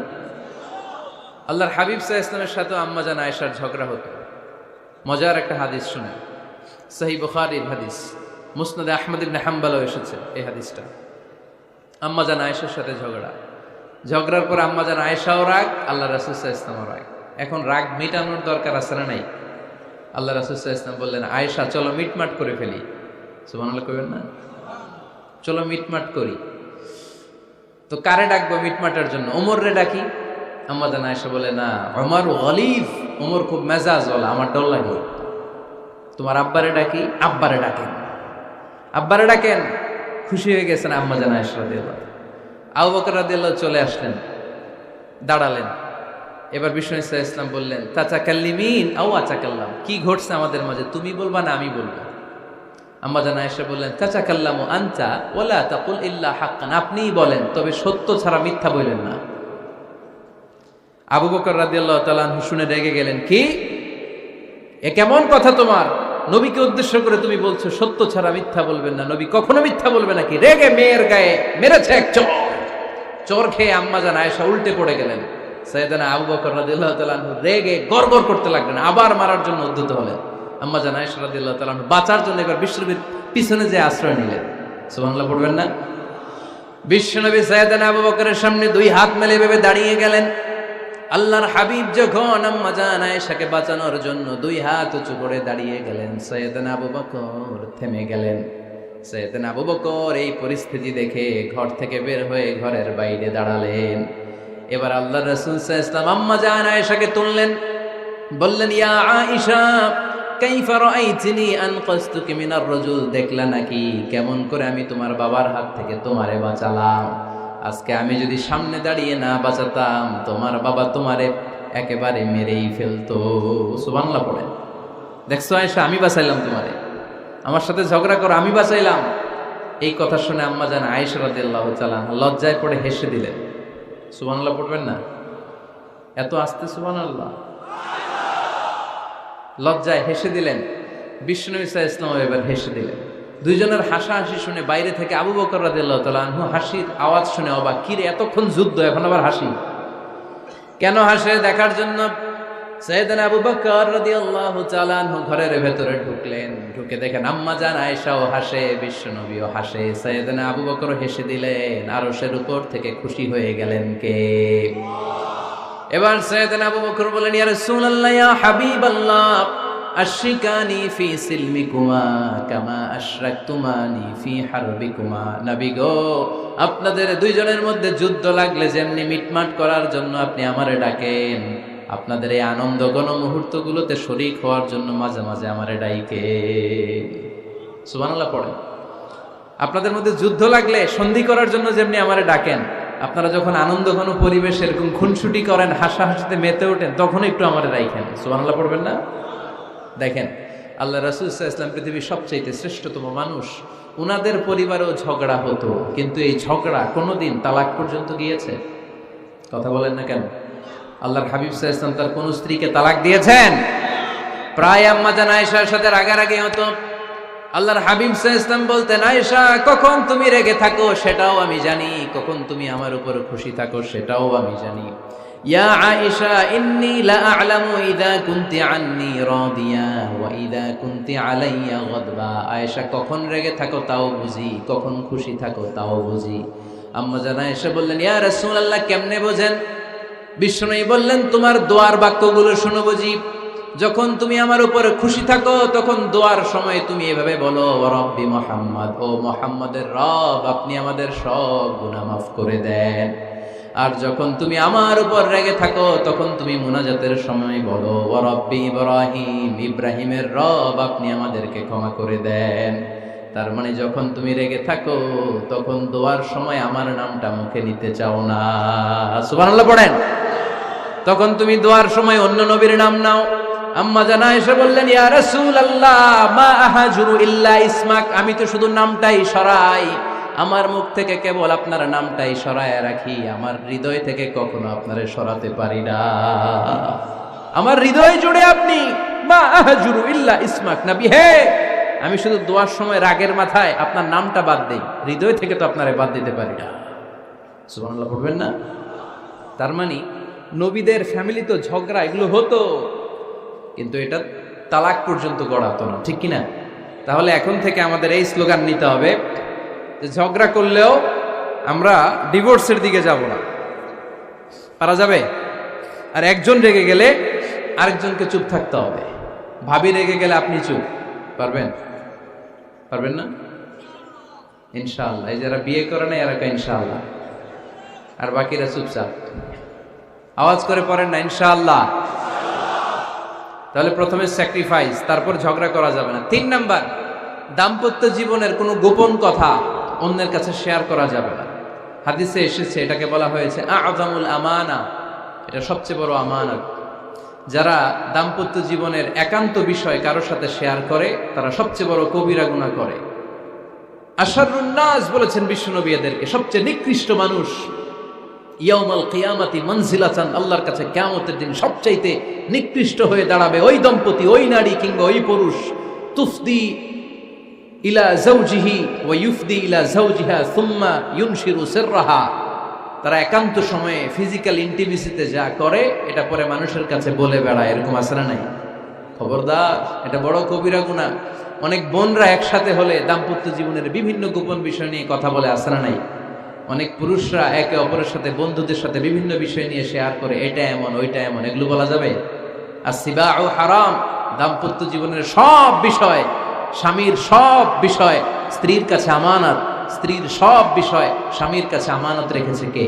আল্লাহর হাবিব সাল্লাল্লাহু আলাইহি ওয়াসাল্লামের সাথে আম্মা জান আয়েশার ঝগড়া হতো। মজার একটা হাদিস শুনে, সহিহ বুখারীর হাদিস, মুসনাদে আহমদ ইবনে হাম্বলও এসেছে এই হাদিসটা। আম্মা জান আয়েশার সাথে ঝগড়ার পর আম্মা জান আয়েশাও রাগ, আল্লাহ রাসূল সাল্লাল্লাহু আলাইহি ওয়াসাল্লামও রাগ। এখন রাগ মেটানোর দরকার আছে না নাই? আল্লাহ রাসূল সাল্লাল্লাহু আলাইহি ওয়াসাল্লাম বললেন, আয়েশা চলো মিটমাট করে ফেলি। সুবহানাল্লাহ কইবেন না? চলো মিটমাট করি। তো কারে ডাকবো মিটমাটের জন্য? ওমর রে ডাকি। আম্মা জান আয়েশা বলে, না, ওমর গলিব, ওমর খুব মেজাজ ওয়ালা, আমার ডর লাগে। তোমার আব্বারে ডাকি। আব্বারে ডাকেন, আব্বারে ডাকেন। খুশি হয়ে গেছেন আম্মা জান আয়েশা রাদিয়াল্লাহু। আবু বকর রাদিয়াল্লাহু চলে আসলেন, দাঁড়ালেন। এবার বিষ্ণু সাল্লাল্লাহু আলাইহি ওয়াসাল্লাম বললেন, তাতাকাল্লিমিন আও আতাকাল্লাম, কি ঘটছে আমাদের মাঝে, তুমি বলবা না আমি বলবো? আম্মা জান আয়েশা বললেন, তাতাকাল্লামু আনতা ওয়ালা তাকুল ইল্লা হাক্কান, আপনিই বলেন, তবে সত্য ছাড়া মিথ্যা বললেন না। আবু বকর রাদিয়াল্লাহু তাআলা আনহু শুনে রেগে গেলেন, কি এ কেমন কথা তোমার? নবীকে উদ্দেশ্য করে তুমি বলছো সত্য ছাড়া মিথ্যা বলবেন না, নবী কখনো মিথ্যা বলবে নাকি? রেগে মেয়ের গায়ে মেরেছে এক চর। চর খেয়ে আম্মা জান আয়েশা উল্টে পড়ে গেলেন। সাইয়েদনা আবু বকর রাদিয়াল্লাহু তাআলা আনহু রেগে গড়গড় করতে লাগলেন, আবার মারার জন্য উদ্যত হলেন। আম্মা জান আয়েশা রাদিয়াল্লাহু তাআলা আনহু বাঁচার জন্য এবার বিশ্বনবীর পিছনে যে আশ্রয় নিলেন। সুবহানাল্লাহ পড়বেন না? বিশ্বনবী সাইয়েদনা আবু বকরের সামনে দুই হাত মেলে ভেবে দাঁড়িয়ে গেলেন। আল্লাহর হাবিব যখন আম্মা জান আয়েশাকে বাঁচানোর জন্য দুই হাত উঁচু করে দাঁড়িয়ে গেলেন, সাইয়েদনা আবু বকর থেমে গেলেন। সাইয়েদনা আবু বকর এই পরিস্থিতি দেখে ঘর থেকে বের হয়ে ঘরের বাইরে দাঁড়ালেন। এবার আল্লাহর রাসূল সাল্লাল্লাহু আলাইহি ওয়াসাল্লাম আম্মা জান আয়েশাকে তুললেন, বললেন, ইয়া আয়েশা কাইফা রাআইতিনি আনকাসতুকি মিনার রাজুল, দেখলা নাকি কেমন করে আমি তোমার বাবার হাত থেকে তোমারে বাঁচালাম? আজকে আমি যদি সামনে দাঁড়িয়ে না বাঁচাতাম, তোমার বাবা তোমারে একেবারে মেরেই ফেলতো। সুবহানাল্লাহ পড়ে। দেখছো আয়েশা, আমি বাঁচাইলাম তোমারে, আমার সাথে ঝগড়া করো, আমি বাঁচাইলাম। এই কথা শুনে আম্মা জান আয়েশা রাদিয়াল্লাহু তাআলা লজ্জায় পড়ে হেসে দিলেন। সুবহানাল্লাহ পড়বেন না? এত আস্তে সুবহানাল্লাহ। লজ্জায় হেসে দিলেন। বিশ্বনবী সাল্লাল্লাহু আলাইহি ওয়াসাল্লাম এবার হেসে দিলেন। দুইজনের হাসাহাসি শুনে বাইরে থেকে আবু বকর রাদিয়াল্লাহু তাআলা আনহু হাসির আওয়াজ শুনে অবাক, কি রে এতক্ষণ যুদ্ধ, এখন আবার হাসি? কেন হাসে দেখার জন্য সাইয়েদনা আবু বকর রাদিয়াল্লাহু তাআলা আনহু ঘরের ভেতরে ঢুকলেন, ঢুকে দেখেন আম্মা জান আয়েশাও হাসে, বিশ্বনবীও হাসে। সাইয়েদনা আবু বকর হেসে দিলেন, আরশের উপর থেকে খুশি হয়ে গেলেন কে? এবার সাইয়েদনা আবু বকর বলেন, ইয়া রাসূলুল্লাহ, ইয়া হাবিবাল্লাহ, আশরিকানি ফি সিলমিকুমা কামা আশরাকতুমানি ফি হারবিকুমা। নবী গো, আপনাদের দুইজনের মধ্যে যুদ্ধ লাগলে যেমনি মিটমাট করার জন্য আপনি আমারে ডাকেন, আপনাদের এই আনন্দ ঘন মুহূর্তগুলোতে শরীক হওয়ার জন্য মাঝে মাঝে আমারে ডাইকে। সুবহানাল্লাহ পড়েন। আপনাদের মধ্যে যুদ্ধ লাগলে সন্ধি করার জন্য যেমনি আমারে ডাকেন, আপনারা যখন আনন্দ ঘন পরিবেশ এরকম খুনসুটি করেন, হাসাহাসিতে মেতে ওঠেন, তখন একটু আমারে রাইখেন। সুবহানাল্লাহ পড়বেন না? দেখেন, আল্লাহ রাসূল সাল্লাল্লাহু আলাইহি ওয়াসাল্লাম পৃথিবীর সবচাইতে শ্রেষ্ঠতম মানুষ। উনাদের পরিবারেও ঝগড়া হতো, কিন্তু এই ঝগড়া কোনোদিন তালাক পর্যন্ত গিয়েছে? কথা বলেন না কেন? আল্লাহর হাবিব সাল্লাল্লাহু আলাইহি ওয়াসাল্লাম তার কোন স্ত্রীকে তালাক দিয়েছেন? প্রায় আম্মা জান আয়েশার সাথে রাগারাগি হতো। আল্লাহর হাবিব সাল্লাল্লাহু আলাইহি ওয়াসাল্লাম বলতেন, আয়েশা, কখন তুমি রেগে থাকো সেটাও আমি জানি, কখন তুমি আমার উপর খুশি থাকো সেটাও আমি জানি। ইয়া আয়েশা, ইন্নী লা আ'লামু ইযা কুনতি আন্নী রাদিয়া ওয়া ইযা কুনতি আলাইয়া গাদবা। আয়েশা, কখন রেগে থাকো তাও বুঝি, কখন খুশি থাকো তাও বুঝি। আম্মা জান আয়েশা বললেন, ইয়া রাসূলুল্লাহ, কেমনে বোঝেন? বিশ্বনবী বললেন, তোমার দোয়ার বাক্যগুলো শুনো বুঝি। যখন তুমি আমার উপরে খুশি থাকো তখন দোয়ার সময় তুমি এভাবে বলো, ওয়া রাব্বি মুহাম্মদ, ও মুহাম্মাদের রব, আপনি আমাদের সব গুনাহ মাফ করে দেন। আর যখন তুমি আমার উপর রেগে থাকো তখন তুমি মুনাজাতের সময় বলো, ওয়া রাব্বি ইব্রাহিম, ইব্রাহিমের রব, আপনি আমাদেরকে ক্ষমা করে দেন। তার মানে যখন তুমি রেগে থাকো তখন দোয়ার সময় আমার নামটা মুখে নিতে চাও না। সুবহানাল্লাহ পড়েন। তখন তুমি দোয়ার সময় অন্য নবীর নাম নাও। আম্মা জান আয়েশা বললেন, ইয়া রাসূলুল্লাহ, মা আহাজুরু ইল্লা ইসমাক, আমি তো শুধু নামটাই সরাই, আমার মুখ থেকে কেবল আপনার নামটাই সরায় রাখি, আমার হৃদয় থেকে কখনো আপনারে সরাতে পারি না। আমার হৃদয় জুড়ে আপনি, মা আহাজুরু ইল্লা ইসমাক। নবী হে, আমি শুধু দোয়ার সময় রাগের মাথায় আপনার নামটা বাদ দেই, হৃদয় থেকে তো আপনারে বাদ দিতে পারি না। সুবহানাল্লাহ পড়বেন না? তার মানে নবীদের ফ্যামিলি তো ঝগড়া এগুলো হতো, কিন্তু এটা তালাক পর্যন্ত গড়াতো না, ঠিক কিনা? তাহলে এখন থেকে আমাদের এই স্লোগান নিতে হবে যে ঝগড়া করলেও আমরা ডিভোর্সের দিকে যাব না। পারা যাবে? আর একজন রেগে গেলে আরেকজনকে চুপ থাকতে হবে। ভাবি রেগে গেলে আপনি চুপ, পারবেন? পারবেন না? ইনশাআল্লাহ। এই যারা বিয়ে করে না এরা ইনশাআল্লাহ, আর বাকিরা চুপচাপ। আওয়াজ করে পড়েন না ইনশাআল্লাহ। তাহলে প্রথমে স্যাক্রিফাইস, তারপর ঝগড়া করা যাবে না। 3 নাম্বার, দাম্পত্য জীবনের কোনো গোপন কথা অন্যের কাছে শেয়ার করা যাবে না। হাদিসে এসেছে, এটাকে বলা হয়েছে আ'যামুল আমানা, এটা সবচেয়ে বড় আমানত। যারা দাম্পত্য জীবনের একান্ত বিষয় কারোর সাথে শেয়ার করে তারা সবচেয়ে বড় কবিরা গুনাহ করে। আশারুন নাস বলেছেন বিশ্বনবী এদেরকে, সবচেয়ে নিকৃষ্ট মানুষ। ইয়াউমাল কিয়ামাতি মানজিলাতান, আল্লাহর কাছে কিয়ামতের দিন সবচাইতে নিকৃষ্ট হয়ে দাঁড়াবে ওই দম্পতি, ওই নারী কিংবা ওই পুরুষ, তুফদি ইলা যাওজিহি ওয়া ইউফদি ইলা যাওজিহা সুম্মা ইউনশিরু সিররাহা। তারা একান্ত সময়ে ফিজিক্যাল ইন্টিমেসিতে যা করে এটা পরে মানুষের কাছে বলে বেড়ায়, এরকম আছে না নাই? খবরদার, এটা বড় কবিরা গুনাহ। অনেক বোনরা একসাথে হলে দাম্পত্য জীবনের বিভিন্ন গোপন বিষয় নিয়ে কথা বলে, আছে না নাই? অনেক পুরুষরা একে অপরের সাথে, বন্ধুদের সাথে বিভিন্ন বিষয় নিয়ে শেয়ার করে, এটা এমন ওইটা এমন, এগুলো বলা যাবে? আর সিবাউ হারাম, দাম্পত্য জীবনের সব বিষয়, স্বামীর সব বিষয় স্ত্রীর কাছে আমানত, স্ত্রীর সব বিষয় স্বামীর কাছে আমানত রেখেছে কে?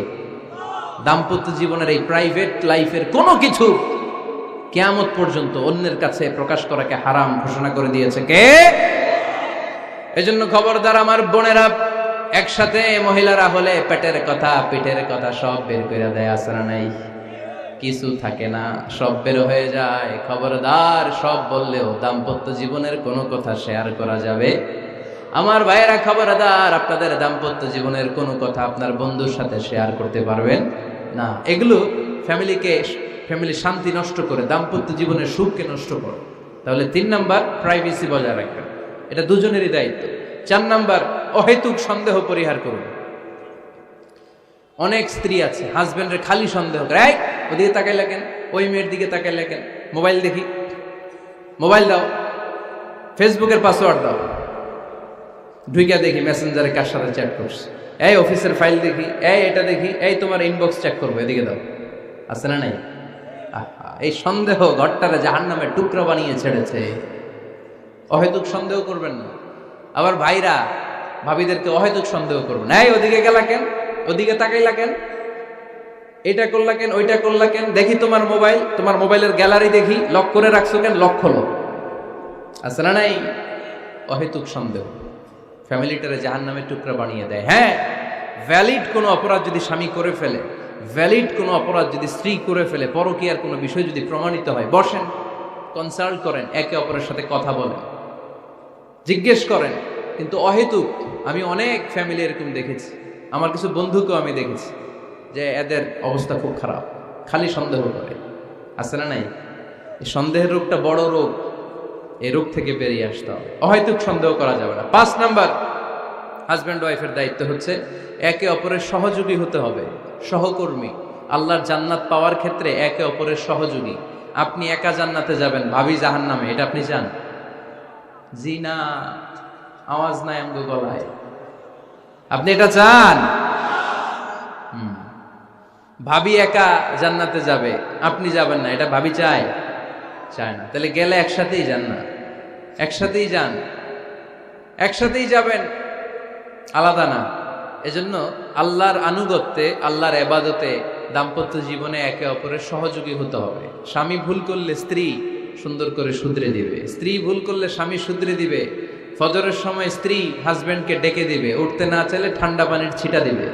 দাম্পত্য জীবনের এই প্রাইভেট লাইফের কোনো কিছু কিয়ামত পর্যন্ত অন্যের কাছে প্রকাশ করাকে হারাম ঘোষণা করে দিয়েছে কে? এজন্য খবরদার আমার বোনেরা, একসাথে মহিলারা হলে পেটের কথা, পিঠের কথা সব বের করে দেয়, আছে না নাই? কিছু থাকে না, সব বের হয়ে যায়। খবরদার, সব বললেও দাম্পত্য জীবনের কোনো কথা শেয়ার করা যাবে? আমার ভাইয়েরা খবরদার, আপনাদের দাম্পত্য জীবনের কোনো কথা আপনার বন্ধুর সাথে শেয়ার করতে পারবেন না। এগুলো ফ্যামিলি শান্তি নষ্ট করে, দাম্পত্য জীবনের সুখকে নষ্ট করে। তাহলে 3 নাম্বার, প্রাইভেসি বজায় রাখবেন, এটা দুজনেরই দায়িত্ব। 4 নাম্বার, অহেতুক সন্দেহ পরিহার করুন। অনেক স্ত্রী আছে হাজবেন্ডের খালি সন্দেহ করে, ওদিকে তাকাই লাগেন, ওই মেয়ের দিকে তাকাই লাগেন, মোবাইল দেখি, মোবাইল দাও, ফেসবুকের পাসওয়ার্ড দাও, ঢুইকা দেখি মেসেঞ্জারে কার সাথে চ্যাট করছে, এই অফিসের ফাইল দেখি, এই এটা দেখি, এই তোমার ইনবক্স চেক করবো, এদিকে দাও। আছে না নাই? এই সন্দেহ ঘরটারে জাহান্নামের টুকরা বানিয়ে ছেড়েছে। অহেতুক সন্দেহ করবেন না। আবার ভাইরা ভাবিদেরকে অহেতুক সন্দেহ করবেন, এই ওদিকে গেলা কেন, ওদিকে তাকাইলা কেন, এটা করলা কেন, ওইটা করলা কেন, দেখি তোমার মোবাইল, তোমার মোবাইলের গ্যালারি দেখি, লক করে রাখছো কেন, লক খোলো। আছে না নাই? অহেতুক সন্দেহ ফ্যামিলিটারে জাহান্নামের টুকরা বানিয়ে দেয়। হ্যাঁ, ভ্যালিড কোনো অপরাধ যদি স্বামী করে ফেলে, ভ্যালিড কোনো অপরাধ যদি স্ত্রী করে ফেলে, পরকীয়ার কোনো বিষয় যদি প্রমাণিত হয়, বসেন, কনসাল্ট করেন, একে অপরের সাথে কথা বলেন, জিজ্ঞেস করেন। কিন্তু অহেতুক, আমি অনেক ফ্যামিলি এরকম দেখেছি, আমার কিছু বন্ধুকেও আমি দেখেছি যে এদের অবস্থা খুব খারাপ, খালি সন্দেহ করে। আছে না নাই? এই সন্দেহের রোগটা বড় রোগ, এই রোগ থেকে বেরিয়ে আসতে হবে। অহেতুক সন্দেহ করা যাবে না। 5 নাম্বার, হাজব্যান্ড ওয়াইফের দায়িত্ব হচ্ছে একে অপরের সহযোগী হতে হবে, সহকর্মী। আল্লাহর জান্নাত পাওয়ার ক্ষেত্রে একে অপরের সহযোগী। আপনি একা জান্নাতে যাবেন, ভাবি জাহান্নামে, এটা আপনি চান? জি না, আওয়াজ নাই আমগো গলায়। আপনি এটা চান? ভাবি একা জান্নাতে যাবে, আপনি যাবেন না, এটা ভাবি চায়? চায় না। তাহলে গেলে একসাথেই যান না, একসাথেই যান, একসাথেই যাবেন, আলাদা না। এজন্য আল্লাহর আনুগত্যে, আল্লাহর ইবাদতে, দাম্পত্য জীবনে একে অপরের সহযোগী হতে হবে। স্বামী ভুল করলে স্ত্রী সুন্দর করে শুধরে দিবে, স্ত্রী ভুল করলে স্বামী শুধরে দিবে। ফজরের সময় স্ত্রী হাজবেন্ডকে ডেকে দিবে, উঠতে না চাইলে ঠান্ডা পানির ছিটা দিবে।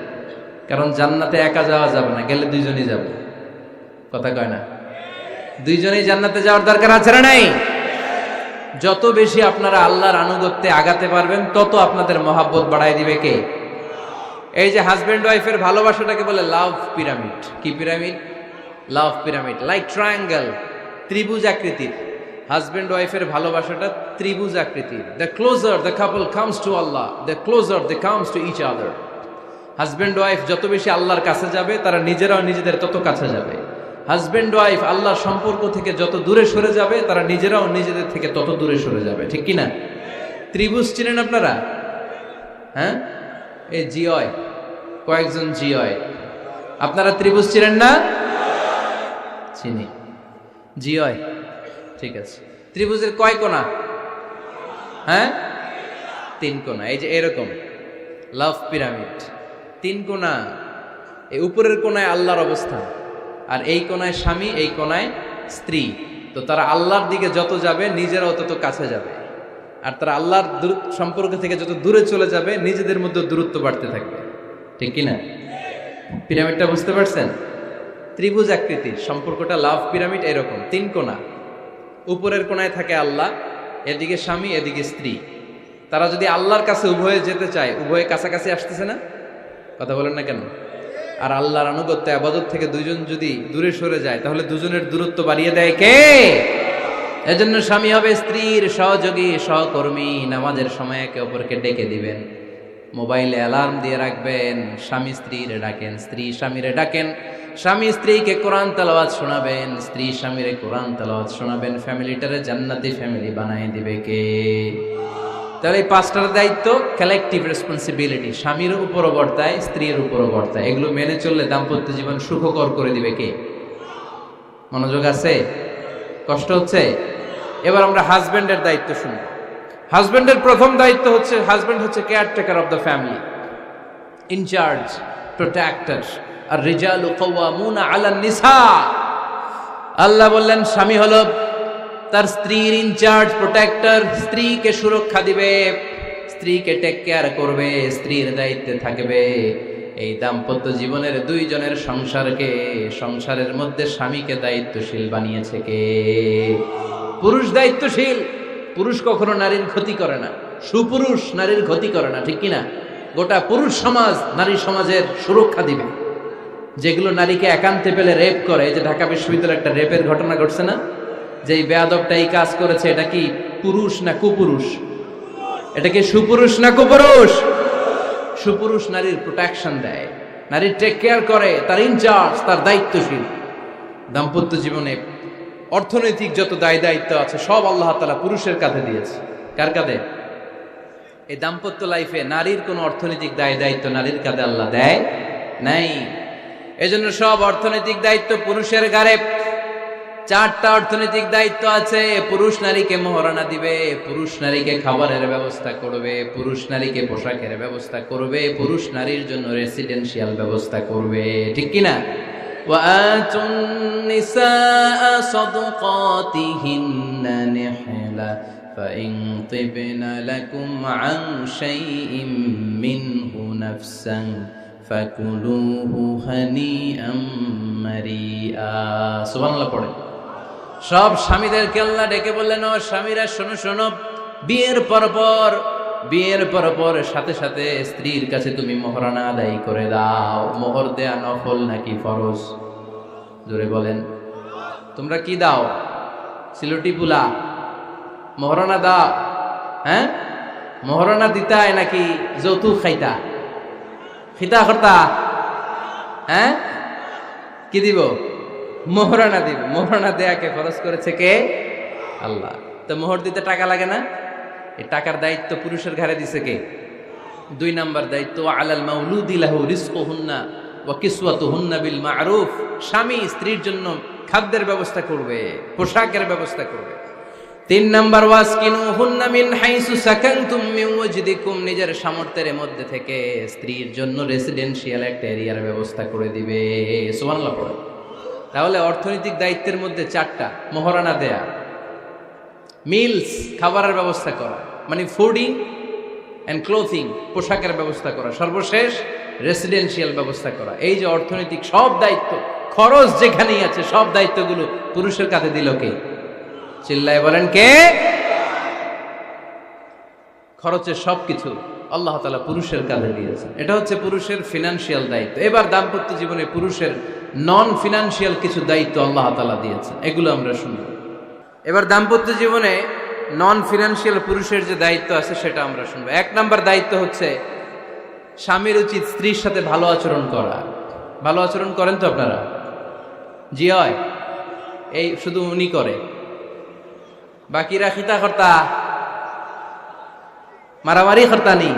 কারণ জান্নাতে একা যাওয়া যাবে না, গেলে দুইজনই যাবে। কথা কয় না? দুইজনেই জান্নাতে যাওয়ার দরকার আছে না নাই? যত বেশি আপনারা আল্লাহর আনুগত্যে আগাতে পারবেন, তত আপনাদের মহাব্বত বাড়ায় দিবে কে? এই যে হাজবেন্ড ওয়াইফের ভালোবাসাটাকে বলে লাভ পিরামিড। কি pyramid? Love pyramid, like triangle, ত্রিভুজ আকৃতির। হাজবেন্ড ওয়াইফের ভালোবাসাটা ত্রিভুজ আকৃতির। The closer the couple comes to Allah, the closer they comes to each other. Husband wife যত বেশি আল্লাহর কাছে যাবে, তারা নিজেরাও নিজেদের তত কাছে যাবে। হাজবেন্ড ওয়াইফ আল্লাহর সম্পর্ক থেকে যত দূরে সরে যাবে, তারা নিজেরাও নিজেদের থেকে তত দূরে সরে যাবে। ঠিক কিনা? ত্রিভুজ চিনেন আপনারা? হ্যাঁ, এই জিওয় কয়েকজন জিওয়, আপনারা ত্রিভুজ চিনেন না? চিনি, জিওয়। ঠিক আছে, ত্রিভুজের কয় কোণা? হ্যাঁ, 3 কোণা। এই যে এরকম লাভ পিরামিড, 3 কোণা। এই উপরের কোণায় আল্লাহর অবস্থান, আর এই কোণায় স্বামী, এই কোণায় স্ত্রী। তো তারা আল্লাহর দিকে যত যাবে, নিজেরাও তত কাছে যাবে। আর তারা আল্লাহর সম্পর্ক থেকে যত দূরে চলে যাবে, নিজেদের মধ্যে দূরত্ব বাড়তে থাকবে। ঠিক কিনা? পিরামিডটা বুঝতে পারছেন? ত্রিভুজ আকৃতির সম্পর্কটা লাভ পিরামিড এরকম, 3 কোণা। উপরের কোণায় থাকে আল্লাহ, এদিকে স্বামী, এদিকে স্ত্রী। তারা যদি আল্লাহর কাছে উভয়ে যেতে চায়, উভয়ে কাছাকাছি আসতেছে না? কথা বলেন না কেন? আর আল্লাহর আনুগত্য, ইবাদত থেকে দুইজন যদি দূরে সরে যায়, তাহলে দুজনের দূরত্ব বাড়িয়ে দেয় কে? এজন্য স্বামী হবে স্ত্রীর সহযোগী, সহকর্মী। নামাজের সময় একে অপরকে ডেকে দিবেন, মোবাইলে অ্যালার্ম দিয়ে রাখবেন। স্বামী স্ত্রীরে ডাকেন, স্ত্রী স্বামীরে ডাকেন। স্বামী স্ত্রীকে কোরআন তেলাওয়াত শোনাবেন, স্ত্রী স্বামীরে কোরআন তেলাওয়াত শোনাবেন। ফ্যামিলিটারে জান্নাতি ফ্যামিলি বানায় দিবে কে? তাহলে এই 5টার দায়িত্ব কালেকটিভ রেসপন্সিবিলিটি, স্বামীর উপরও বর্তায়, স্ত্রীর উপরও বর্তায়। এগুলো মেনে চললে দাম্পত্য জীবন সুখকর করে দিবে কে? মনোযোগ আছে? কষ্ট হচ্ছে? এবার আমরা হাজবেন্ডের দায়িত্ব শুনব। হাজবেন্ডের প্রথম দায়িত্ব হচ্ছে, হাজবেন্ড হচ্ছে caretaker of the family, in charge, protector. আর রিজালু কাওয়ামুনা আলান নিসা। আল্লাহ বললেন স্বামী হলো তার স্ত্রীর ইনচার্জ, প্রোটেক্টর। স্ত্রীকে সুরক্ষা দিবে, স্ত্রীকে টেক কেয়ার করবে, স্ত্রীর দায়িত্বে থাকবে। এই দাম্পত্য জীবনের দুইজনের সংসারকে, সংসারের মধ্যে স্বামীকে দায়িত্বশীল বানিয়েছে কে? পুরুষ দায়িত্বশীল। পুরুষ কখনো নারীর ক্ষতি করে না, সুপুরুষ নারীর ক্ষতি করে না। ঠিক কিনা? গোটা পুরুষ সমাজ নারী সমাজের সুরক্ষা দিবে। যেগুলো নারীকে একান্তে পেলে রেপ করে, এই যে ঢাকা বিশ্ববিদ্যালয়ে একটা রেপের ঘটনা ঘটছে না, যে এই বেয়াদবটা এই কাজ করেছে, এটা কি পুরুষ না কুপুরুষ? এটা কি সুপুরুষ না কুপুরুষ? সুপুরুষ নারীর প্রোটেকশন দেয়, নারীর টেক কেয়ার করে, তার ইনচার্জ, তার দায়িত্বশীল। দাম্পত্য জীবনে অর্থনৈতিক যত দায় দায়িত্ব আছে সব আল্লাহ তাআলা পুরুষের কাঁধে দিয়েছে। কার কাঁধে? এই দাম্পত্য লাইফে নারীর কোনো অর্থনৈতিক দায় দায়িত্ব নারীর কাঁধে আল্লাহ দেয় নাই। এজন্য সব অর্থনৈতিক দায়িত্ব পুরুষের ঘাড়ে। 4টা অর্থনৈতিক দায়িত্ব আছে। পুরুষ নারীকে মোহরানা দিবে, পুরুষ নারীকে খাবারের ব্যবস্থা করবে, পুরুষ নারীকে পোশাকের ব্যবস্থা করবে, পুরুষ নারীর জন্য রেসিডেন্সিয়াল ব্যবস্থা করবে। ঠিক কিনা? وآتوا النساء صدقاتهن نحلة فإن طبن لكم عن شيء منه نفسا فكلوه هنيئا مريئا। সুবহানাল্লাহ পড়ে। সব স্বামীদেরকে আল্লাহ ডেকে বললেন, ও স্বামীরা শোনো শোনো, বিয়ের পর সাথে সাথে স্ত্রীর কাছে তুমি মোহরানা আদায় করে দাও। মোহর দেয়া নফল নাকি ফরজ? জোরে বলেন। তোমরা কি দাও? সিলটি পুলা মোহরানা দাও? হ্যাঁ, মোহরানা দিতায় নাকি যৌতুক খাইতা? খিতা করতা? হ্যাঁ, কি দিব? মোহরানা দিব। মোহরানা দেয়াকে ফরজ করেছে কে? আল্লাহ। তো মোহর দিতে টাকা লাগে না? এই টাকার দায়িত্ব পুরুষের ঘাড়ে দিছে কে? 2 নাম্বার দায়িত্ব, আলাল মাউলুদি লাহু রিজকুহুন্না ওয়া কিসওয়াতুহুন্না বিল মা'রুফ। স্বামী স্ত্রীর জন্য খাদ্যের ব্যবস্থা করবে, পোশাকের ব্যবস্থা করবে। 3 নাম্বার, ওয়াসকিনুহুন্না মিন হাইসু সাকানতুম মিন ওয়াজদিকুম। নিজের সামর্থ্যের মধ্যে থেকে স্ত্রীর জন্য রেসিডেন্সিয়াল একটা এরিয়ার ব্যবস্থা করে দিবে। সুবহানাল্লাহ পড়ে। তাহলে অর্থনৈতিক দায়িত্বের মধ্যে 4টা: মোহরানা দেয়া, মিলস খাবারের ব্যবস্থা করা, মানে ফুডিং অ্যান্ড ক্লোথিং, পোশাকের ব্যবস্থা করা, সর্বশেষ রেসিডেন্সিয়াল ব্যবস্থা করা। এই যে অর্থনৈতিক সব দায়িত্ব, খরচ যেখানেই আছে সব দায়িত্বগুলো পুরুষের কাঁধে দিল কে? চিল্লায় বলেন কে? খরচের সবকিছু আল্লাহ তাআলা পুরুষের কাঁধে দিয়েছেন। এটা হচ্ছে পুরুষের ফিনান্সিয়াল দায়িত্ব। এবার দাম্পত্য জীবনে পুরুষের নন ফিনান্সিয়াল কিছু দায়িত্ব আল্লাহ তাআলা দিয়েছেন, এগুলো আমরা শুনব। এবার দাম্পত্য জীবনে নন ফিনান্সিয়াল পুরুষের যে দায়িত্ব আছে সেটা আমরা শুনবো। 1 নাম্বার দায়িত্ব হচ্ছে স্বামীর উচিত স্ত্রীর সাথে ভালো আচরণ করা। ভালো আচরণ করেন তো আপনারা? জি হয়। এই শুধু উনি করে, বাকিরা খিতা কর্তা, মারামারি কর্তা নেই,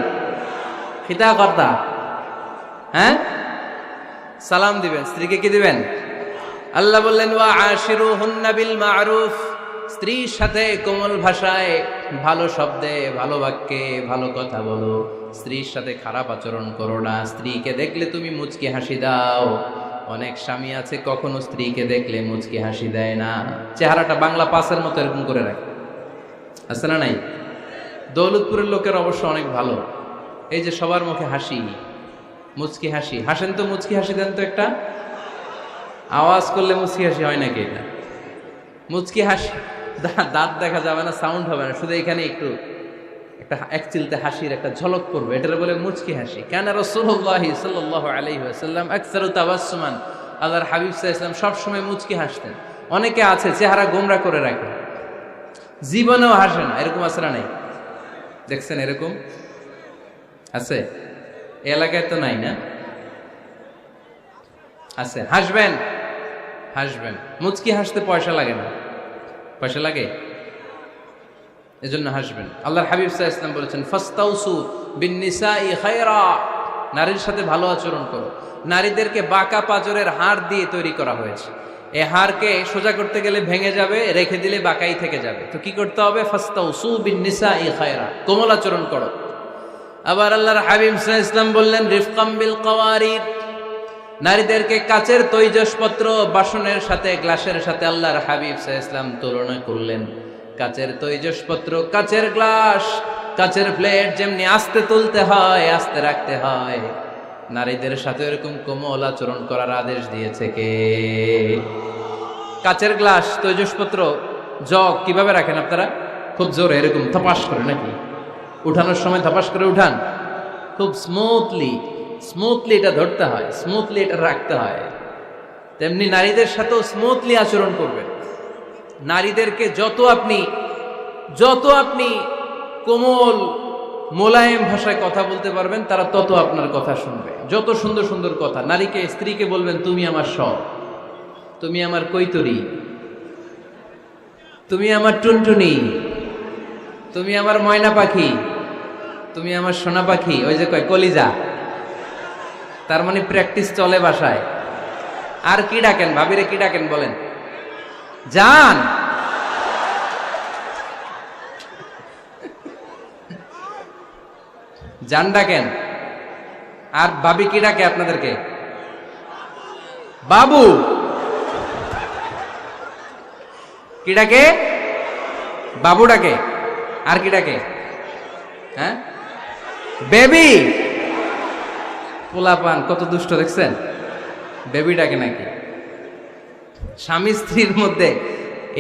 খিতা কর্তা। হ্যাঁ, সালাম দিবেন, স্ত্রীকে কি দিবেন? আল্লাহ বললেন, ওয়া আশিরুহুন্না বিল মা'রুফ। স্ত্রীর সাথে কোমল ভাষায়, ভালো শব্দে, ভালো বাক্যে ভালো কথা বলো। স্ত্রীর সাথে খারাপ আচরণ করো না। স্ত্রীকে দেখলে তুমি মুচকি হাসি দাও। অনেক স্বামী আছে কখনো স্ত্রীকে দেখলে মুচকি হাসি দেয় না, চেহারাটা বাংলা পাসের মতো এরকম করে রাখে। আছে না নাই? দৌলতপুরের লোকের অবশ্য অনেক ভালো, এই যে সবার মুখে হাসি, মুচকি হাসি। হাসেন তো, মুচকি হাসি দেন তো একটা। আওয়াজ করলে মুচকি হাসি হয় নাকি? এটা মুচকি হাসি, দাঁত দেখা যাবে না, সাউন্ড হবে না, শুধু এখানে একটু একটা এক চিলতে হাসির একটা ঝলক পড়বে, এটার বলে মুচকি হাসি। কেন রাসূলুল্লাহ সাল্লাল্লাহু আলাইহি ওয়াসাল্লাম আকসারু তাবাসসুমান, আল্লাহর হাবিব সাল্লাল্লাহু আলাইহি ওয়াসাল্লাম সব সময় মুচকি হাসতেন। অনেকে আছে চেহারা গোমরা করে রাখে, জীবনেও হাসে না, এরকম আছে না নাই? দেখছেন এরকম আছে? এই এলাকায় তো নাই না? আছে। হাসবেন, হাসবেন। মুচকি হাসতে পয়সা লাগে না, পয়সা লাগে, এজন্য হাসবেন। আল্লাহর হাবিব সাল্লাল্লাহু আলাইহি ওয়াসাল্লাম বলেছেন, ফাস্তাউসু বিন-নিসাই খায়রা, নারীর সাথে ভালো আচরণ করো। নারীদেরকে বাঁকা পাঁজরের হাড় দিয়ে তৈরি করা হয়েছে। এই হাড়কে সোজা করতে গেলে ভেঙে যাবে, রেখে দিলে বাঁকাই থেকে যাবে। তো কি করতে হবে? ফাস্তাউসু বিন-নিসাই খায়রা, কোমল আচরণ করো। আবার আল্লাহর হাবিব সাল্লাল্লাহু আলাইহি ওয়াসাল্লাম বললেন, রিফকাম বিল কাওয়ারিদ, নারীদেরকে কাচের তৈজসপত্র, বাসনের সাথে, গ্লাসের সাথে আল্লাহর হাবিব সাল্লাল্লাহু আলাইহি ওয়াসাল্লাম তুলনা করলেন। কাচের তৈজসপত্র, কাচের গ্লাস, কাচের প্লেট যেমনি আস্তে তুলতে হয়, আস্তে রাখতে হয়, নারীদের সাথে এরকম কোমল আচরণ করার আদেশ দিয়েছে কে? কাচের গ্লাস, তৈজসপত্র, জগ কিভাবে রাখেন আপনারা? খুব জোরে এরকম থপাস করে নাকি? উঠানোর সময় থপাস করে উঠান? খুব স্মুথলি এটা ধরতে হয়, স্মুথলি এটা রাখতে হয়। তেমনি নারীদের সাথেও স্মুথলি আচরণ করবেন। নারীদেরকে যত আপনি কোমল মোলায়েম ভাষায় কথা বলতে পারবেন, তারা তত আপনার কথা শুনবে। যত সুন্দর সুন্দর কথা, নারীকে, স্ত্রীকে বলবেন, তুমি আমার সব, তুমি আমার কৈতরী, তুমি আমার টুনটুনি, তুমি আমার ময়না পাখি, তুমি আমার সোনা পাখি। ওই যে কয় কলিজা, তার মানে প্র্যাকটিস চলে বাসায়। আর কি ডাকেন ভাবিরে, কি ডাকেন বলেন? জান। জান ডাকেন। আর ভাবি কি ডাকে আপনাদেরকে? বাবু। কি ডাকে? বাবু ডাকে। আর কি ডাকে? হ্যাঁ, বেবি। পোলাপান কত দুষ্ট দেখছেন, বেবি ডাকে নাকি? স্বামী স্ত্রীর মধ্যে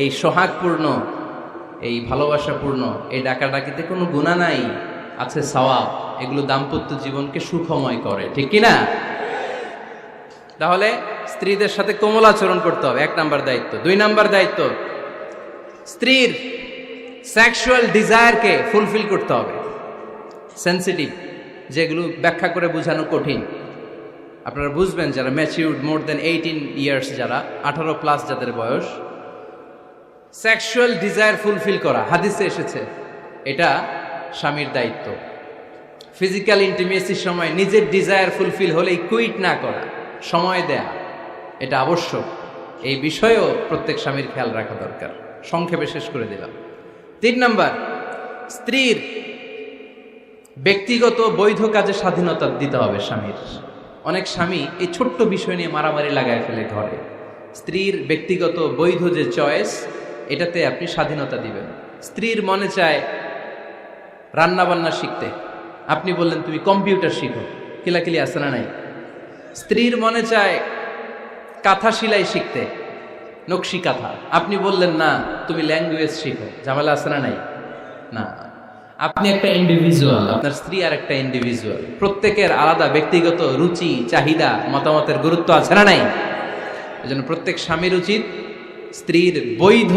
এই সোহাগপূর্ণ, এই ভালোবাসাপূর্ণ এই ডাকাডাকিতে কোনো গুনাহ নাই, আছে সওয়াব। এগুলো দাম্পত্য জীবনকে সুখময় করে, ঠিক কিনা? তাহলে স্ত্রীদের সাথে কোমল আচরণ করতে হবে, 1 নাম্বার দায়িত্ব। 2 নাম্বার দায়িত্ব, স্ত্রীর সেক্সুয়াল ডিজায়ারকে ফুলফিল করতে হবে। সেন্সিটিভ, যেগুলো ব্যাখ্যা করে বোঝানো কঠিন। আপনারা বুঝবেন যারা ম্যাচিউরড, মোর দেন 18 ইয়ার্স, যারা 18+ যাদের বয়স, সেক্সুয়াল ডিজায়ার ফুলফিল করা হাদিসে এসেছে, এটা স্বামীর দায়িত্ব। ফিজিক্যাল ইন্টিমেসির সময় নিজের ডিজায়ার ফুলফিল হলেই কুইট না করা, সময় দেয়া, এটা আবশ্যক। এই বিষয়েও প্রত্যেক স্বামীর খেয়াল রাখা দরকার। সংক্ষেপে শেষ করে দিলাম। 3 নাম্বার, স্ত্রীর ব্যক্তিগত বৈধ কাজে স্বাধীনতা দিতে হবে স্বামীর। অনেক স্বামী এই ছোট্ট বিষয় নিয়ে মারামারি লাগায় ফেলে ঘরে। স্ত্রীর ব্যক্তিগত বৈধ যে চয়েস, এটাতে আপনি স্বাধীনতা দিবেন। স্ত্রীর মনে চায় রান্না বান্না শিখতে, আপনি বললেন তুমি কম্পিউটার শিখো, কিলাকিলি আছে না নাই? স্ত্রীর মনে চায় কাঁথা সেলাই শিখতে, নকশি কাঁথা, আপনি বললেন না তুমি ল্যাঙ্গুয়েজ শিখো, ঝামেলা আছে না নাই? না, আপনি একটা ইন্ডিভিজুয়াল, আপনার স্ত্রী আর একটা ইন্ডিভিজুয়াল। প্রত্যেকের আলাদা ব্যক্তিগত রুচি, চাহিদা, মতামতের গুরুত্ব আছে না নাই? এজন্য প্রত্যেক স্বামীর উচিত স্ত্রীর বৈধ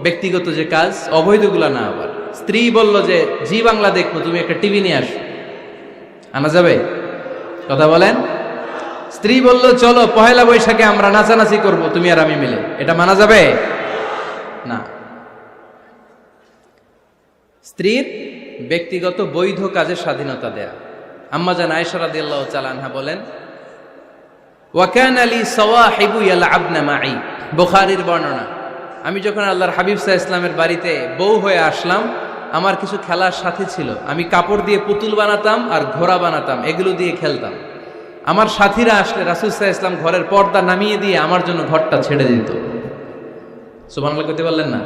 ব্যক্তিগত যে কাজ, অবৈধগুলা না। আবার স্ত্রী বলল যে জি বাংলা দেখবো, তুমি একটা টিভি নিয়ে আসো, আনা যাবে? কথা বলেন। স্ত্রী বলল চলো পহেলা বৈশাখে আমরা নাচানাচি করব তুমি আর আমি মিলে, এটা মানা যাবে না। স্ত্রীর ব্যক্তিগত বৈধ কাজের স্বাধীনতা দেয়া। আম্মা জান আয়েশা রাদিয়াল্লাহু তাআলা আনহা বলেন, ওয়া কানা লি সাওয়াহিবু ইয়ালআবনা মাই, বুখারীর বর্ণনা। আমি যখন আল্লাহর হাবিব সাল্লাল্লাহু আলাইহি ওয়াসাল্লামের বাড়িতে বউ হয়ে আসলাম, আমার কিছু খেলার সাথী ছিল। আমি কাপড় দিয়ে পুতুল বানাতাম আর ঘোড়া বানাতাম, এগুলো দিয়ে খেলতাম। আমার সাথীরা আসলে রাসূল সাল্লাল্লাহু আলাইহি ওয়াসাল্লাম ঘরের পর্দা নামিয়ে দিয়ে আমার জন্য ঘরটা ছেড়ে দিত। সুবহানাল্লাহ কইতে পারলেন না?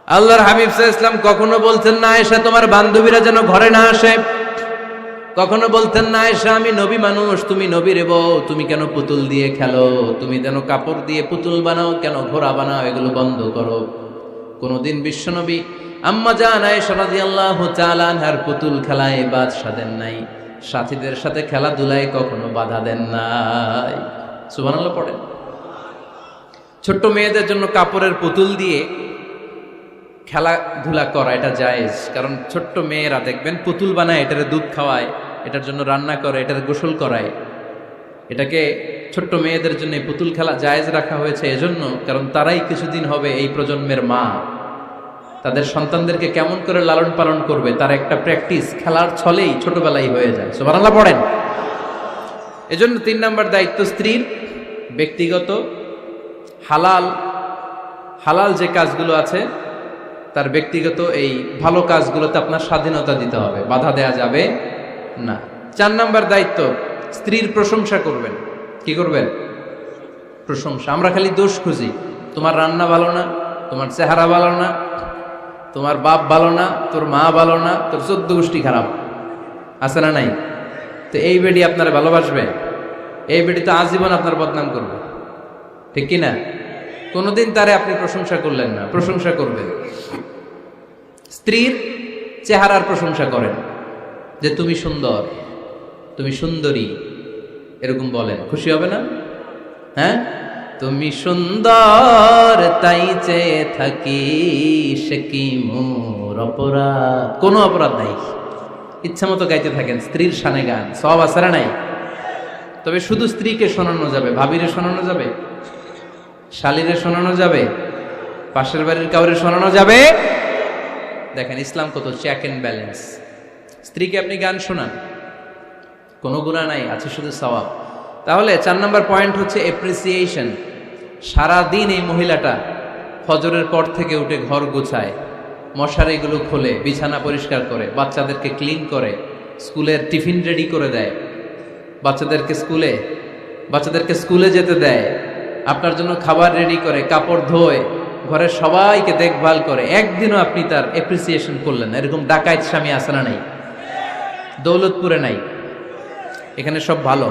আল্লাহর হাবিব সাল্লাল্লাহু আলাইহি ওয়াসাল্লাম কখনো বলতেন না আয়েশা তোমার বান্ধবীরা যেন ঘরে না আসে, কখনো বলতেন না আয়েশা আমি নবী মানুষ, তুমি নবীর বউ, তুমি কেন পুতুল দিয়ে খেলো, তুমি যেন কাপড় দিয়ে পুতুল বানাও, কেন ঘোড়া বানাও, এগুলো বন্ধ করো। কোনদিন বিশ্বনবী আম্মা জান আয়েশা রাদিয়াল্লাহু তাআলা আনহার পুতুল খেলায় বাধা দেন নাই, সাথীদের সাথে খেলাধুলায় কখনো বাধা দেন নাই। সুবহানাল্লাহ পড়েন। ছোট্ট মেয়েদের জন্য কাপড়ের পুতুল দিয়ে খেলাধুলা করা এটা জায়েজ, কারণ ছোট্ট মেয়েরা দেখবেন পুতুল বানায়, এটার দুধ খাওয়ায়, এটার জন্য রান্না করে, এটার গোসল করায়। এটাকে ছোট্ট মেয়েদের জন্য পুতুল খেলা জায়েজ রাখা হয়েছে এজন্য, কারণ তারাই কিছুদিন হবে এই প্রজন্মের মা। তাদের সন্তানদেরকে কেমন করে লালন পালন করবে তার একটা প্র্যাকটিস খেলার ছলেই ছোটবেলায় হয়ে যায়। সুবহানাল্লাহ পড়েন। এজন্য 3 নাম্বার দায়িত্ব স্ত্রীর ব্যক্তিগত হালাল যে কাজগুলো আছে, তার ব্যক্তিগত এই ভালো কাজগুলোতে আপনার স্বাধীনতা দিতে হবে, বাধা দেয়া যাবে না। 4 নাম্বার দায়িত্ব, স্ত্রীর প্রশংসা করবেন। কি করবেন? প্রশংসা। আমরা খালি দোষ খুঁজি, তোমার রান্না ভালো না, তোমার চেহারা ভালো না, তোমার বাপ ভালো না, তোর মা ভালো না, তোর 14 গোষ্ঠী খারাপ, আছে না নাই? তো এই বেডি আপনারা ভালোবাসবে? এই বেডি তো আজীবন আপনার বদনাম করবে, ঠিক কিনা? কোনোদিন তারে আপনি প্রশংসা করলেন না, প্রশংসা করবেন। স্ত্রীর চেহারার প্রশংসা করেন, যে তুমি সুন্দর, তুমি সুন্দরী, এরকম বলেন, খুশি হবে না? হ্যাঁ, তুমি সুন্দর তাই চেয়ে থাকি, সে কি মোর অপরাধ? কোনো অপরাধ নাই, ইচ্ছা মতো গাইতে থাকেন স্ত্রীর শানে গান, সব আসারা নাই। তবে শুধু স্ত্রীকে শোনানো যাবে, ভাবিরে শোনানো যাবে, শালীরে শোনানো যাবে, পাশের বাড়ির কাউরে শোনানো যাবে? দেখেন ইসলাম কত চেক এন্ড ব্যালেন্স। স্ত্রীকে আপনি গান শোনান, কোনো গুনাহ নাই, আছে শুধু সওয়াব। তাহলে 4 নম্বর পয়েন্ট হচ্ছে এপ্রিসিয়েশন। সারাদিন এই মহিলাটা ফজরের পর থেকে উঠে ঘর গোছায়, মশারিগুলো খোলে, বিছানা পরিষ্কার করে, বাচ্চাদেরকে ক্লিন করে, স্কুলের টিফিন রেডি করে দেয়, বাচ্চাদেরকে স্কুলে যেতে দেয়, আপনার জন্য খাবার রেডি করে, কাপড় ধোয়, ঘরের সবাইকে দেখভাল করে। একদিনও আপনি তার এপ্রিসিয়েশন করলেন না। এরকম ডাকাইত স্বামী আছে না নাই? দৌলতপুরে নাই, এখানে সব ভালো।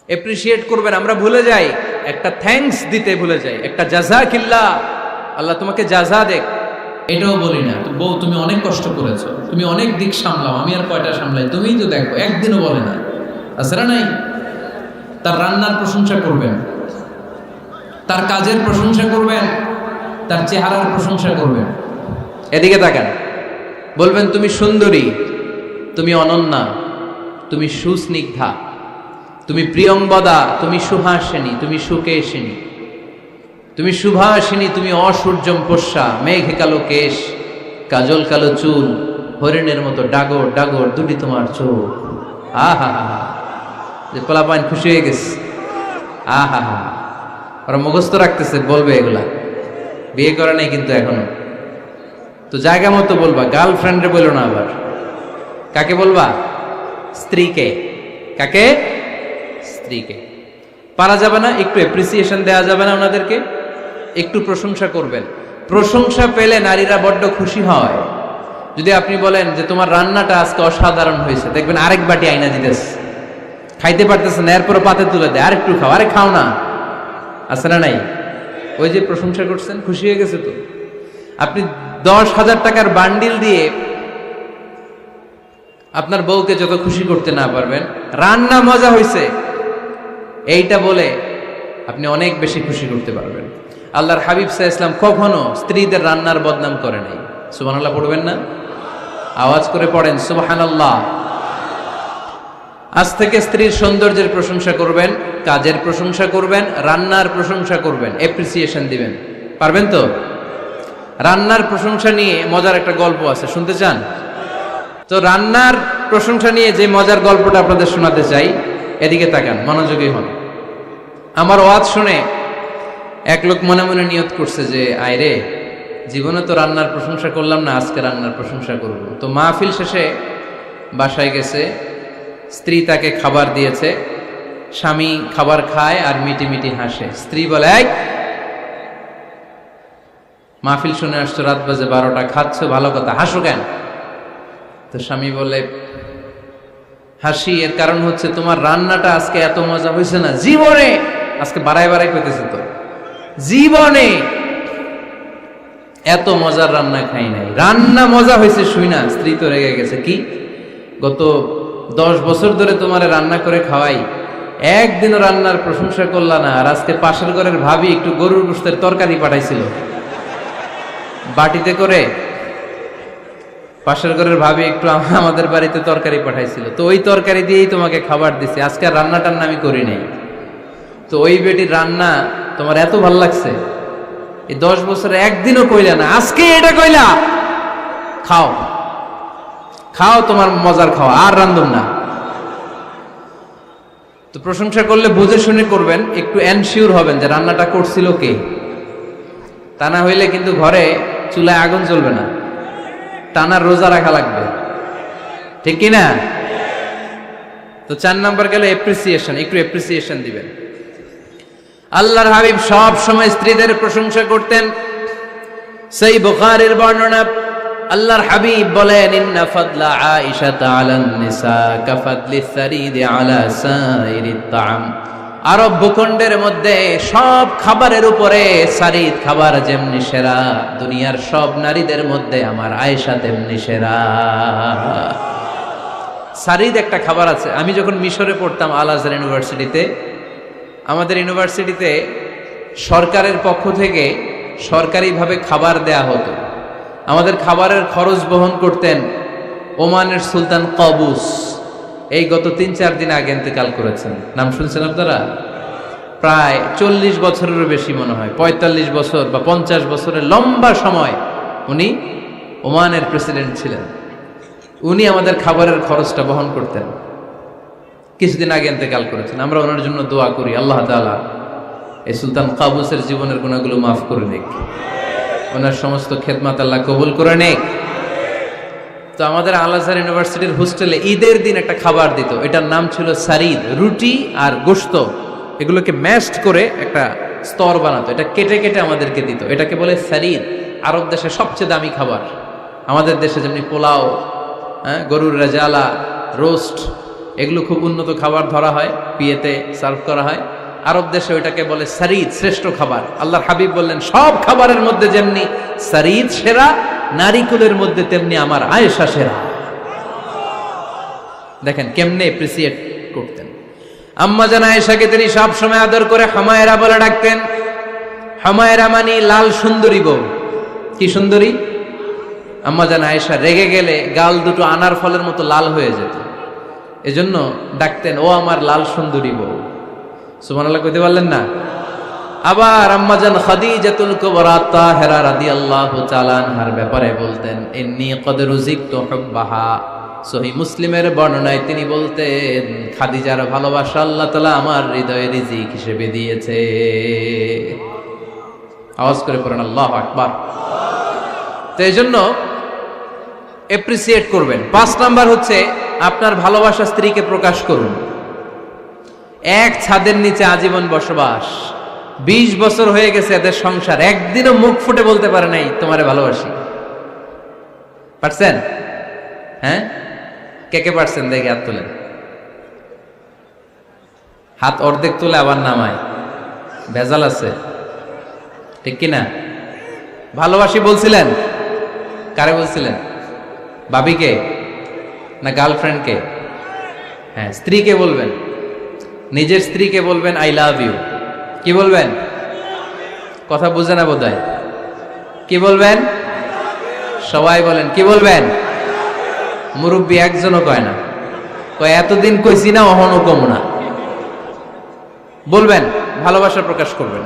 এপ্রিসিয়েট করবেন, আমরা ভুলে যাই, একটা থ্যাঙ্কস দিতে ভুলে যাই, একটা জাযাকিল্লাহ, আল্লাহ তোমাকে জাযা দেখ, এটাও বলি না। বউ তুমি অনেক কষ্ট করেছো, তুমি অনেক দিক সামলাও, আমি আর কয়টা সামলাই, তুমিই তো দেখো, একদিনও বলে না। আছে না নাই? তার রান্নার প্রশংসা করবেন, তার কাজের প্রশংসা করবেন, তার চেহারার প্রশংসা করবেন। এদিকে তাকান, বলবেন তুমি সুন্দরী, তুমি অনন্যা, তুমি সুস্নিগ্ধা, তুমি প্রিয়ংবদা, তুমি সুহাসিনী, তুমি সুকেশিনী, তুমি সুভাষিনী, তুমি অসূর্যম পোষ্যা, মেঘে কালো কেশ, কাজল কালো চুল, হরিণের মতো ডাগর ডাগর দুটি তোমার চোখ। আহা হা হা, যে পোলাপান খুশি হয়ে গেছে। আহা হা, ওরা মুখস্থ রাখতেছে, বলবে এগুলা। বিয়ে করে নাই কিন্তু এখনো, তো জায়গা মতো বলবা। গার্লফ্রেন্ডে বলো না আবার। কাকে বলবা? স্ত্রীকে। কাকে? স্ত্রীকে। পারা যাবে না? একটু এপ্রিসিয়েশন দেওয়া যাবে না ওনাদেরকে? একটু প্রশংসা করবেন। প্রশংসা পেলে নারীরা বড্ড খুশি হয়। যদি আপনি বলেন যে তোমার রান্নাটা আজকে অসাধারণ হয়েছে, দেখবেন আরেক বাটি আইনা দিতেছে, খাইতে পারতেছে না, এরপর পাতে তুলে দেয়, আরেকটু খাও, আরে খাও না। আছে না নাই? ওই যে প্রশংসা করছেন, খুশি হয়ে গেছে তো। আপনি 10,000 টাকার বান্ডিল দিয়ে আপনার বউকে যত খুশি করতে না পারবেন, রান্না মজা হয়েছে এইটা বলে আপনি অনেক বেশি খুশি করতে পারবেন। আল্লাহর হাবিব সাল্লাল্লাহু আলাইহি ওয়াসাল্লাম কখনো স্ত্রীদের রান্নার বদনাম করে নাই। সুবহানাল্লাহ পড়বেন না? আওয়াজ করে পড়েন সুবহানাল্লাহ। আজ থেকে স্ত্রীর সৌন্দর্যের প্রশংসা করবেন, কাজের প্রশংসা করবেন, রান্নার প্রশংসা করবেন, এপ্রিসিয়েশন দিবেন। পারবেন তো? রান্নার প্রশংসা নিয়ে মজার একটা গল্প আছে, শুনতে চান? তো রান্নার প্রশংসা নিয়ে যে মজার গল্পটা আপনাদের শোনাতে চাই, এদিকে তাকান, মনোযোগী হন। আমার ওয়াজ শুনে এক লোক মনে মনে নিয়ত করছে যে আয়রে, জীবনে তো রান্নার প্রশংসা করলাম না, আজকে রান্নার প্রশংসা করব। তো মাহফিল শেষে বাসায় গেছে, স্ত্রী তাকে খাবার দিয়েছে, স্বামী খাবার খায় আর মিটি মিটি হাসে। স্ত্রী বলে, এই মাহফিল শুনে আসছো, রাত বাজে 12টা, খাচ্ছ ভালো কথা, হাসো কেন? তো স্বামী বলে, হাসি এর কারণ হচ্ছে তোমার রান্নাটা আজকে এত মজা হয়েছে না, জীবনে আজকে বাড়াই বাড়াই পেতেছে, তো জীবনে এত মজার রান্না খাই নাই। রান্না মজা হয়েছে শুই না। স্ত্রী তো রেগে গেছে, কি গত 10 বছর ধরে তোমারে রান্না করে খাওয়াই, একদিনও রান্নার প্রশংসা করলা না, আর আজকে পাশের ঘরের ভাবি একটু গরুর গোশতের তরকারি পাঠাইছিল বাটিতে করে, পাশের ঘরের ভাবি একটু আমাদের বাড়িতে তরকারি পাঠাইছিল, তো ওই তরকারি দিয়েই তোমাকে খাবার দিছি, আজকে আর রান্নাটার আমি করি নাই। তো ওই বেটির রান্না তোমার এত ভাল লাগছে, এই 10 বছরে একদিনও কইলা না, আজকে এটা কইলা, খাও খাও, তোমার মজার খাওয়া, আর রান্ধুম না। তো প্রশংসা করলে বুঝে শুনে করবেন, একটু এনশিওর হবেন যে রান্নাটা করছিল কে। তা না হইলে কিন্তু ঘরে চুলায় আগুন জ্বলবে না, টানার রোজা রাখা লাগবে, ঠিক কি না? তো 4 নাম্বার গেল এপ্রিসিয়েশন, একটু এপ্রিসিয়েশন দিবেন। আল্লাহর হাবিব সব সময় স্ত্রীদের প্রশংসা করতেন। সেই বুখারীর বর্ণনা, আল্লাহর হাবিব বলেন, ইন্না ফাদলা আয়েশা আলান নিসা কাফাদলি সারিদ আলা সাইরিত তাআম। আরব ভূখণ্ডের মধ্যে সব খাবারের উপরে সারিদ খাবার যেমনি সেরা, দুনিয়ার সব নারীদের মধ্যে আমার আয়েশা তেমনি সেরা। সারিদ একটা খাবার আছে। আমি যখন মিশরে পড়তাম আল আজহার ইউনিভার্সিটিতে, আমাদের ইউনিভার্সিটিতে সরকারের পক্ষ থেকে সরকারিভাবে খাবার দেয়া হতো। আমাদের খাবারের খরচ বহন করতেন ওমানের সুলতান কাবুস। এই গত 3-4 দিন আগে ইন্তেকাল করেছেন, নাম শুনছেন আপনারা? প্রায় 40 বছরেরও বেশি মনে হয়, 45 বছর বা 50 বছরের লম্বা সময় উনি ওমানের প্রেসিডেন্ট ছিলেন। উনি আমাদের খাবারের খরচটা বহন করতেন। কিছুদিন আগে ইন্তেকাল করেছেন। আমরা ওনার জন্য দোয়া করি আল্লাহ তাআলা এই সুলতান কাবুসের জীবনের গুনাহগুলো মাফ করে নিক, ওনার সমস্ত খেদমত আল্লাহ কবুল করে নিক। তো আমাদের আল আজহার ইউনিভার্সিটির হোস্টেলে ঈদের দিন একটা খাবার দিত, এটার নাম ছিল সারিদ। রুটি আর গোশত এগুলোকে ম্যাশড করে একটা স্তর বানাতো, এটা কেটে কেটে আমাদেরকে দিত, এটাকে বলে সারিদ। আরব দেশে সবচেয়ে দামি খাবার। আমাদের দেশে যেমনি পোলাও, গরুর রেজালা, রোস্ট, এগুলো খুব উন্নত খাবার ধরা হয়, বিয়েতে সার্ভ করা হয়। আরব দেশে ওইটাকে বলে সারিদ, শ্রেষ্ঠ খাবার। আল্লাহর হাবিব বললেন সব খাবারের মধ্যে যেমনি সারিদ সেরা, নারীকুলের মধ্যে তেমনি আমার আয়েশা সেরা। দেখেন কেমনে এপ্রিসিয়েট করতেন। আম্মা জান আয়েশাকে তিনি সব সময় আদর করে হামায়রা বলে ডাকতেন। হামায়রা মানে লাল সুন্দরী বউ। কি সুন্দরী? আম্মা জান আয়েশা রেগে গেলে গাল দুটো আনার ফলের মতো লাল হয়ে যেত, এজন্য ডাকতেন ও আমার লাল সুন্দরী বউ। সুবহানাল্লাহ কইতে পারলেন না? আবার আম্মাজান খাদিজাতুল কুবরা তাহেরা রাদিয়াল্লাহু তাআলা আনহার ব্যাপারে বলতেন ইন্নী ক্বাদ রুজিকতু হুব্বাহা। সহিহ মুসলিমের বর্ণনায় তিনি বলতেন খাদিজার ভালোবাসা আল্লাহ তাআলা আমার হৃদয়ে রিজিক হিসেবে দিয়েছে। আওয়াজ করে পড়েন আল্লাহু আকবার। তো এইজন্য এপ্রিসিয়েট করবেন। 5 নাম্বার হচ্ছে আপনার ভালোবাসা স্ত্রীকে প্রকাশ করুন। এক ছাদের নিচে আজীবন বসবাস, 20 বছর হয়ে গেছে এদের সংসার, একদিনও মুখ ফুটে বলতে পারে নাই তোমারে ভালোবাসি। পারছেন? হ্যাঁ, কে কে পারছেন? দেখে হাত তোলেন। হাত অর্ধেক তুলে আবার নামায়, ভেজাল আছে, ঠিক কিনা? ভালোবাসি বলছিলেন? কারে বলছিলেন? ভাবিকে না গার্লফ্রেন্ডকে? হ্যাঁ, স্ত্রীকে বলবেন, নিজের স্ত্রীকে বলবেন আই লাভ ইউ। কি বলবেন? কথা বুঝে না বোধহয়। কি বলবেন? সবাই বলেন কি বলবেন? মুরব্বী একজনও কয় না, কয় এতদিন কইছি না, অহনো কম না। বলবেন, ভালোবাসা প্রকাশ করবেন।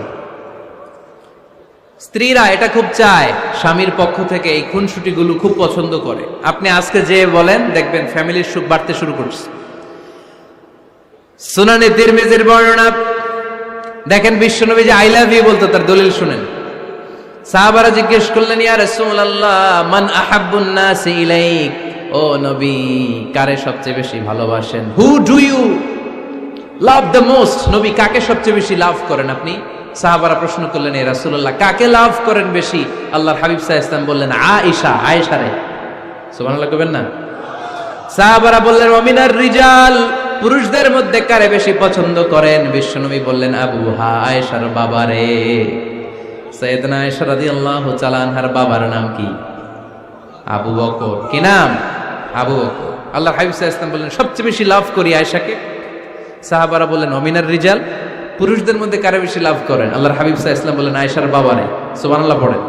স্ত্রীরা এটা খুব চায়, স্বামীর পক্ষ থেকে এই খুনসুটিগুলো খুব পছন্দ করে। আপনি আজকে যে বলেন, দেখবেন ফ্যামিলির সুখ বাড়তে শুরু করছে। সুনানে তিরমিজির বর্ণনা দেখেন, বিশ্বনবী যে আই লাভ ইউ বলতো তার দলিল শুনেন। সাহাবারা জিজ্ঞেস করলেন ইয়া রাসূলুল্লাহ মান আহাব্বুন নাস ইলাইক, ও নবী কারে সবচেয়ে বেশি ভালোবাসেন? Who do you love the most? নবী কাকে সবচেয়ে বেশি লাভ করেন আপনি? সাহাবারা প্রশ্ন করলেন ইয়া রাসূলুল্লাহ কাকে লাভ করেন বেশি? আল্লাহর হাবিব সাল্লাল্লাহু আলাইহি ওয়াসাল্লাম বললেন আয়েশা, আয়েশা রে। সুবহানাল্লাহ কইবেন না? সাহাবারা বললেন ওমিনার রিজাল, পুরুষদের মধ্যে কারে বেশি পছন্দ করেন? বিশ্বনবী বললেন আবুহা, আয়েশার বাবারে। সাইয়েদনা আয়েশা রাদিয়াল্লাহু তাআলা আনহার বাবার নাম কি? আবু বকর। কি নাম? আবু বকর। আল্লাহর হাবিব সাল্লাল্লাহু আলাইহি ওয়াসাল্লাম বললেন সবচেয়ে বেশি লাভ করি আয়েশাকে। সাহাবারা বললেন ওমিনার রিজাল, পুরুষদের মধ্যে কারে বেশি লাভ করেন? আল্লাহর হাবিব সাল্লাল্লাহু আলাইহি ওয়াসাল্লাম বললেন আয়েশার বাবারে। সুবহানাল্লাহ পড়েন।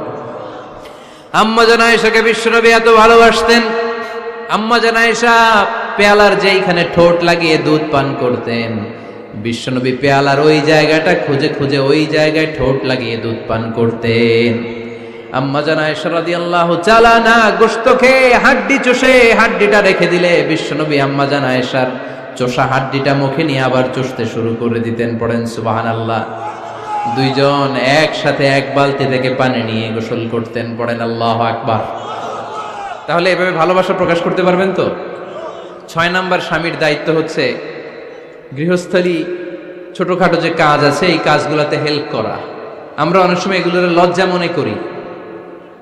আম্মা জান আয়েশাকে বিশ্বনবী এত ভালোবাসতেন। আম্মা জান আয়েশা পেয়ালার যেইখানে ঠোঁট লাগিয়ে দুধ পান করতেন, বিশ্বনবী পেয়ালার ওই জায়গাটা খুঁজে খুঁজে ওই জায়গায় ঠোঁট লাগিয়ে দুধ পান করতেন। আম্মা জান আয়েশা রাদিয়াল্লাহু তাআলা না গোশত খেয়ে হাড্ডি চষে হাড্ডিটা রেখে দিলে বিশ্বনবী আম্মা জান আয়েশার চষা হাড্ডিটা মুখে নিয়ে আবার চষতে শুরু করে দিতেন। পড়েন সুবহানাল্লাহ। দুইজন একসাথে এক বালতি থেকে পানি নিয়ে গোসল করতেন। পড়েন আল্লাহু আকবার। তাহলে এভাবে ভালোবাসা প্রকাশ করতে পারবেন তো? 6 নাম্বার স্বামীর দায়িত্ব হচ্ছে গৃহস্থলী ছোটখাটো যে কাজ আছে এই কাজগুলোতে হেল্প করা। আমরা অনেক সময় এগুলোর লজ্জা মনে করি।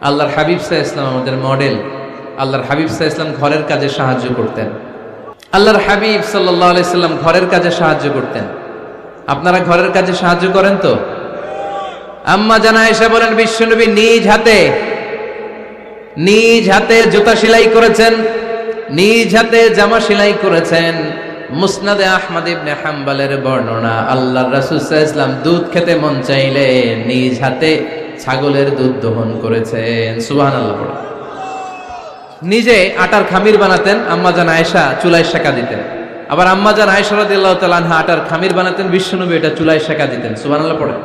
আল্লাহর হাবিব সাল্লাল্লাহু আলাইহি ওয়াসাল্লাম আমাদের মডেল। আল্লাহর হাবিব সাল্লাল্লাহু আলাইহি ওয়াসাল্লাম ঘরের কাজে সাহায্য করতেন। আল্লাহর হাবিব সাল্লাল্লাহু আলাইহি ওয়াসাল্লাম ঘরের কাজে সাহায্য করতেন। আপনারা ঘরের কাজে সাহায্য করেন তো? আম্মা জান আয়েশা বলেন বিশ্বনবী নিজ হাতে জুতা সেলাই করেছেন, নিজ হাতে জামা সেলাই করেছেন। মুসনাদে আহমদ ইবনে হাম্বলের বর্ণনা, আল্লাহর রাসূল সাল্লাল্লাহু আলাইহি ওয়াসাল্লাম দুধ খেতে মন চাইলে নিজ হাতে ছাগলের দুধ দহন করেছেন। সুবহানাল্লাহ। নিজে আটার খামির বানাতেন, আম্মা জান আয়েশা চুলায় সেকা দিতেন। আবার আম্মা জান আয়েশা রাদিয়াল্লাহু তাআলা আনহা আটার খামির বানাতেন, বিশ্বনবী এটা চুলায় সেকা দিতেন। সুবহানাল্লাহ পড়ে।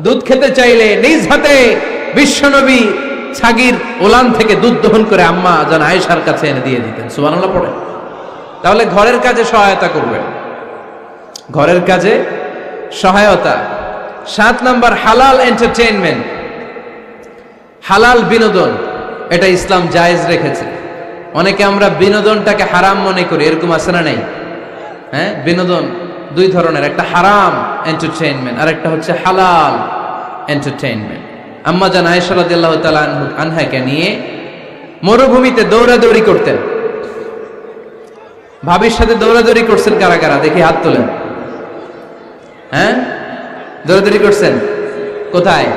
দুধ খেতে চাইলে নিজ হাতে বিশ্বনবী ছাগির ওলান থেকে দুধ দহন করে আম্মা জান আয়েশার কাছে এনে দিয়ে দিতেন। সুবহানাল্লাহ পড়ে। তাহলে ঘরের কাজে সহায়তা করবেন, ঘরের কাজে সহায়তা। 7 নাম্বার হালাল এন্টারটেইনমেন্ট, হালাল বিনোদন, এটা ইসলাম জায়েজ রেখেছে। অনেকে আমরা বিনোদনটাকে হারাম মনে করি, এরকম আছে না নাই? হ্যাঁ, বিনোদন দুই ধরনের, একটা হারাম এন্টারটেইনমেন্ট আর একটা হচ্ছে হালাল এন্টারটেইনমেন্ট। আম্মা জান আয়েশা রাদিয়াল্লাহু তাআলা আনহাকে নিয়ে মরুভূমিতে দৌড়াদৌড়ি করতেন। ভাবির সাথে দৌড়াদৌড়ি করছেন কারা কারা? দেখি হাত তোলেন। হ্যাঁ, দৌড়াদৌড়ি করছেন কোথায়?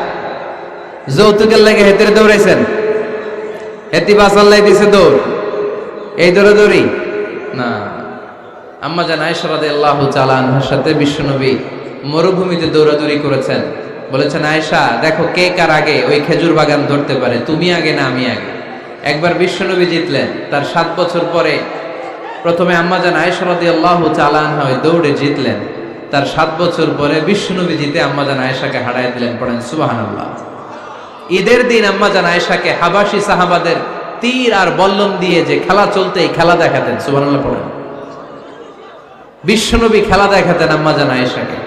যৌতুকের লাগে হেতেরে দৌড়াইছেন? হেতি বাসাল্লাই দিছে দৌড়, এই দৌড়াদৌড়ি না। আম্মা জান আয়েশা রাদিয়াল্লাহু তাআলা আনহার সাথে বিশ্বনবী মরুভূমিতে দৌড়াদৌড়ি করেছেন। বলেছেন, আয়েশা দেখো কে কার আগে ওই খেজুর বাগান ধরতে পারে, তুমি আগে না আমি আগে। একবার বিশ্বনবী জিতলেন, তার 7 বছর পরে প্রথমে আম্মা জান আয়েশা রাদিয়াল্লাহু তাআলা আনহা ওই দৌড়ে জিতলেন। তার 7 বছর পরে বিশ্বনবী জিতে আম্মা জান আয়েশাকে হারায় দিলেন। পড়েন সুবহানাল্লাহ। ঈদের দিন আম্মা জান আয়েশাকে হাবাসি সাহাবাদের তীর আর বল্লম দিয়ে যে খেলা চলতেই খেলা দেখাতেন। সুবহানাল্লাহ পড়েন। বিশ্বনবী খেলা দেখাতেন আম্মা জান আয়েশাকে।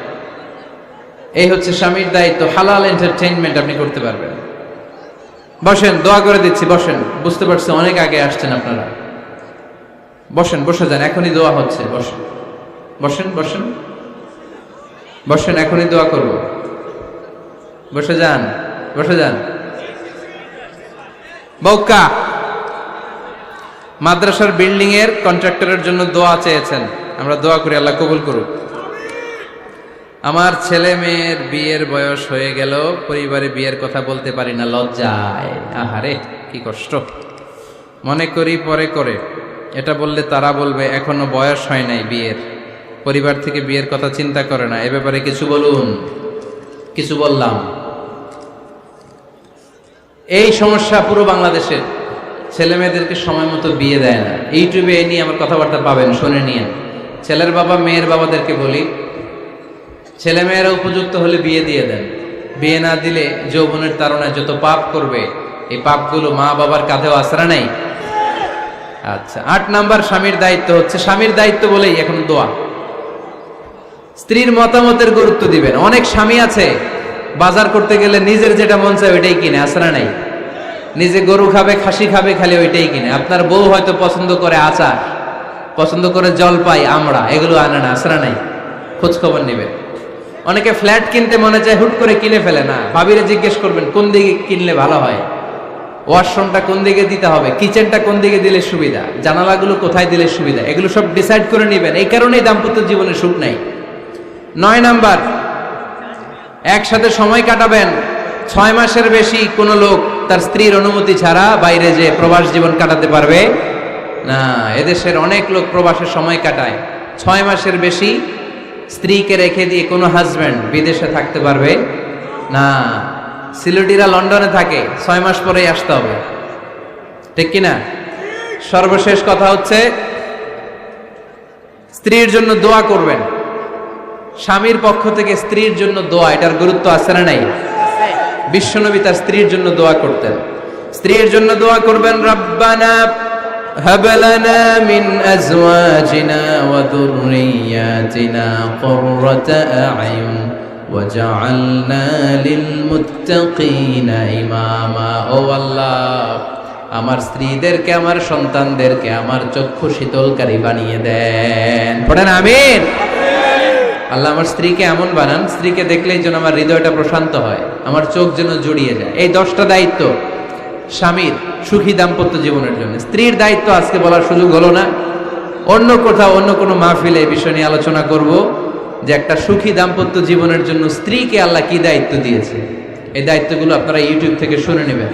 এই হচ্ছে স্বামীর দায়িত্ব। হালাল এন্টারটেইনমেন্ট আপনি করতে পারবেন। বসেন, দোয়া করে দিচ্ছি, বসেন। বুঝতে পারছি অনেক আগে আসছেন আপনারা। বসেন, বসে যান, এখনই দোয়া হচ্ছে। বসেন বসেন বসেন বসেন, এখনই দোয়া করব। বসে যান, বসে যান। বউকা মাদ্রাসার বিল্ডিং এর কন্ট্রাক্টরের জন্য দোয়া চেয়েছেন, আমরা দোয়া করি আল্লাহ কবুল করুক। আমার ছেলে মেয়ের বিয়ের বয়স হয়ে গেল, পরিবারে বিয়ের কথা বলতে পারি না, লজ্জায়। আহারে কি কষ্ট। মনে করি পরে করে, এটা বললে তারা বলবে এখনো বয়স হয় নাই বিয়ের, পরিবার থেকে বিয়ের কথা চিন্তা করে না। এ ব্যাপারে কিছু বলুন। কিছু বললাম। এই সমস্যা পুরো বাংলাদেশের। ছেলে মেয়েদেরকে সময় মতো বিয়ে দেয় না। ইউটিউবে এই নিয়ে আমার কথাবার্তা পাবেন, শুনে নিয়ে। ছেলের বাবা মেয়ের বাবাদেরকে বলি, ছেলে মেয়েরা উপযুক্ত হলে বিয়ে দিয়ে দেন। বিয়ে না দিলে যৌবনের তাড়নায় যত পাপ করবে, এই পাপগুলো মা বাবার কাঁধেও আছড়া নেই। আচ্ছা, 8 নাম্বার স্বামীর দায়িত্ব হচ্ছে, স্বামীর দায়িত্ব বলেই এখন দোয়া। স্ত্রীর মতামতের গুরুত্ব দিবেন। অনেক স্বামী আছে বাজার করতে গেলে নিজের যেটা মন চায় ওইটাই কিনে, আছড়া নাই। নিজে গরু খাবে, খাসি খাবে, খালি ওইটাই কিনে। আপনার বউ হয়তো পছন্দ করে আচার, পছন্দ করে জলপাই, আমড়া, এগুলো আনে না, আছড়া নাই। খোঁজ খবর নেবেন। অনেকে ফ্ল্যাট কিনতে মনে চায়, হুট করে কিনে ফেলে না। ভাবিরে জিজ্ঞেস করবেন কোন দিকে কিনলে ভালো হয়, ওয়াশরুমটা কোন দিকে দিতে হবে, কিচেনটা কোন দিকে দিলে সুবিধা, জানালাগুলো কোথায় দিলে সুবিধা, এগুলো সব ডিসাইড করে নেবেন। এই কারণেই দাম্পত্য জীবনে সুখ নাই। 9 নাম্বার, একসাথে সময় কাটাবেন। 6 মাসের বেশি কোনো লোক তার স্ত্রীর অনুমতি ছাড়া বাইরে যে প্রবাস জীবন কাটাতে পারবে না। এদেশের অনেক লোক প্রবাসে সময় কাটায়। 6 মাসের বেশি স্ত্রীকে রেখে দিয়ে কোনো হাজব্যান্ড বিদেশে থাকতে পারবে না। সিলেটিরা লন্ডনে থাকে, 6 মাস পরেই আসতে হবে, ঠিক কিনা? সর্বশেষ কথা হচ্ছে, স্ত্রীর জন্য দোয়া করবেন। স্বামীর পক্ষ থেকে স্ত্রীর জন্য দোয়া, এটার গুরুত্ব আছে না নাই? বিশ্বনবী তার স্ত্রীর জন্য দোয়া করতেন। স্ত্রীর জন্য দোয়া করবেন, রব্বানা হাব লানা মিন আজওয়াজিনা ওয়া যুররিয়াতিনা কুররাতা আ'য়ুন ওয়াজআলনা লিল মুত্তাকিনা ইমামা। ও আল্লাহ, আমার স্ত্রীদেরকে, আমার সন্তানদেরকে আমার চক্ষু শীতলকারী বানিয়ে দেন। পড়েন আমিন। আল্লাহ আমার স্ত্রীকে এমন বানান, স্ত্রীকে দেখলেই যেন আমার হৃদয়টা প্রশান্ত হয়, আমার চোখ যেন জুড়িয়ে যায়। এই 10টা দায়িত্ব স্বামীর সুখী দাম্পত্য জীবনের জন্য। স্ত্রীর দায়িত্ব আজকে বলার সুযোগ হলো না, অন্য কোথাও অন্য কোনো মাহফিলে এই বিষয় নিয়ে আলোচনা করব, যে একটা সুখী দাম্পত্য জীবনের জন্য স্ত্রীকে আল্লাহ কি দায়িত্ব দিয়েছে। এই দায়িত্বগুলো আপনারা ইউটিউব থেকে শুনে নেবেন।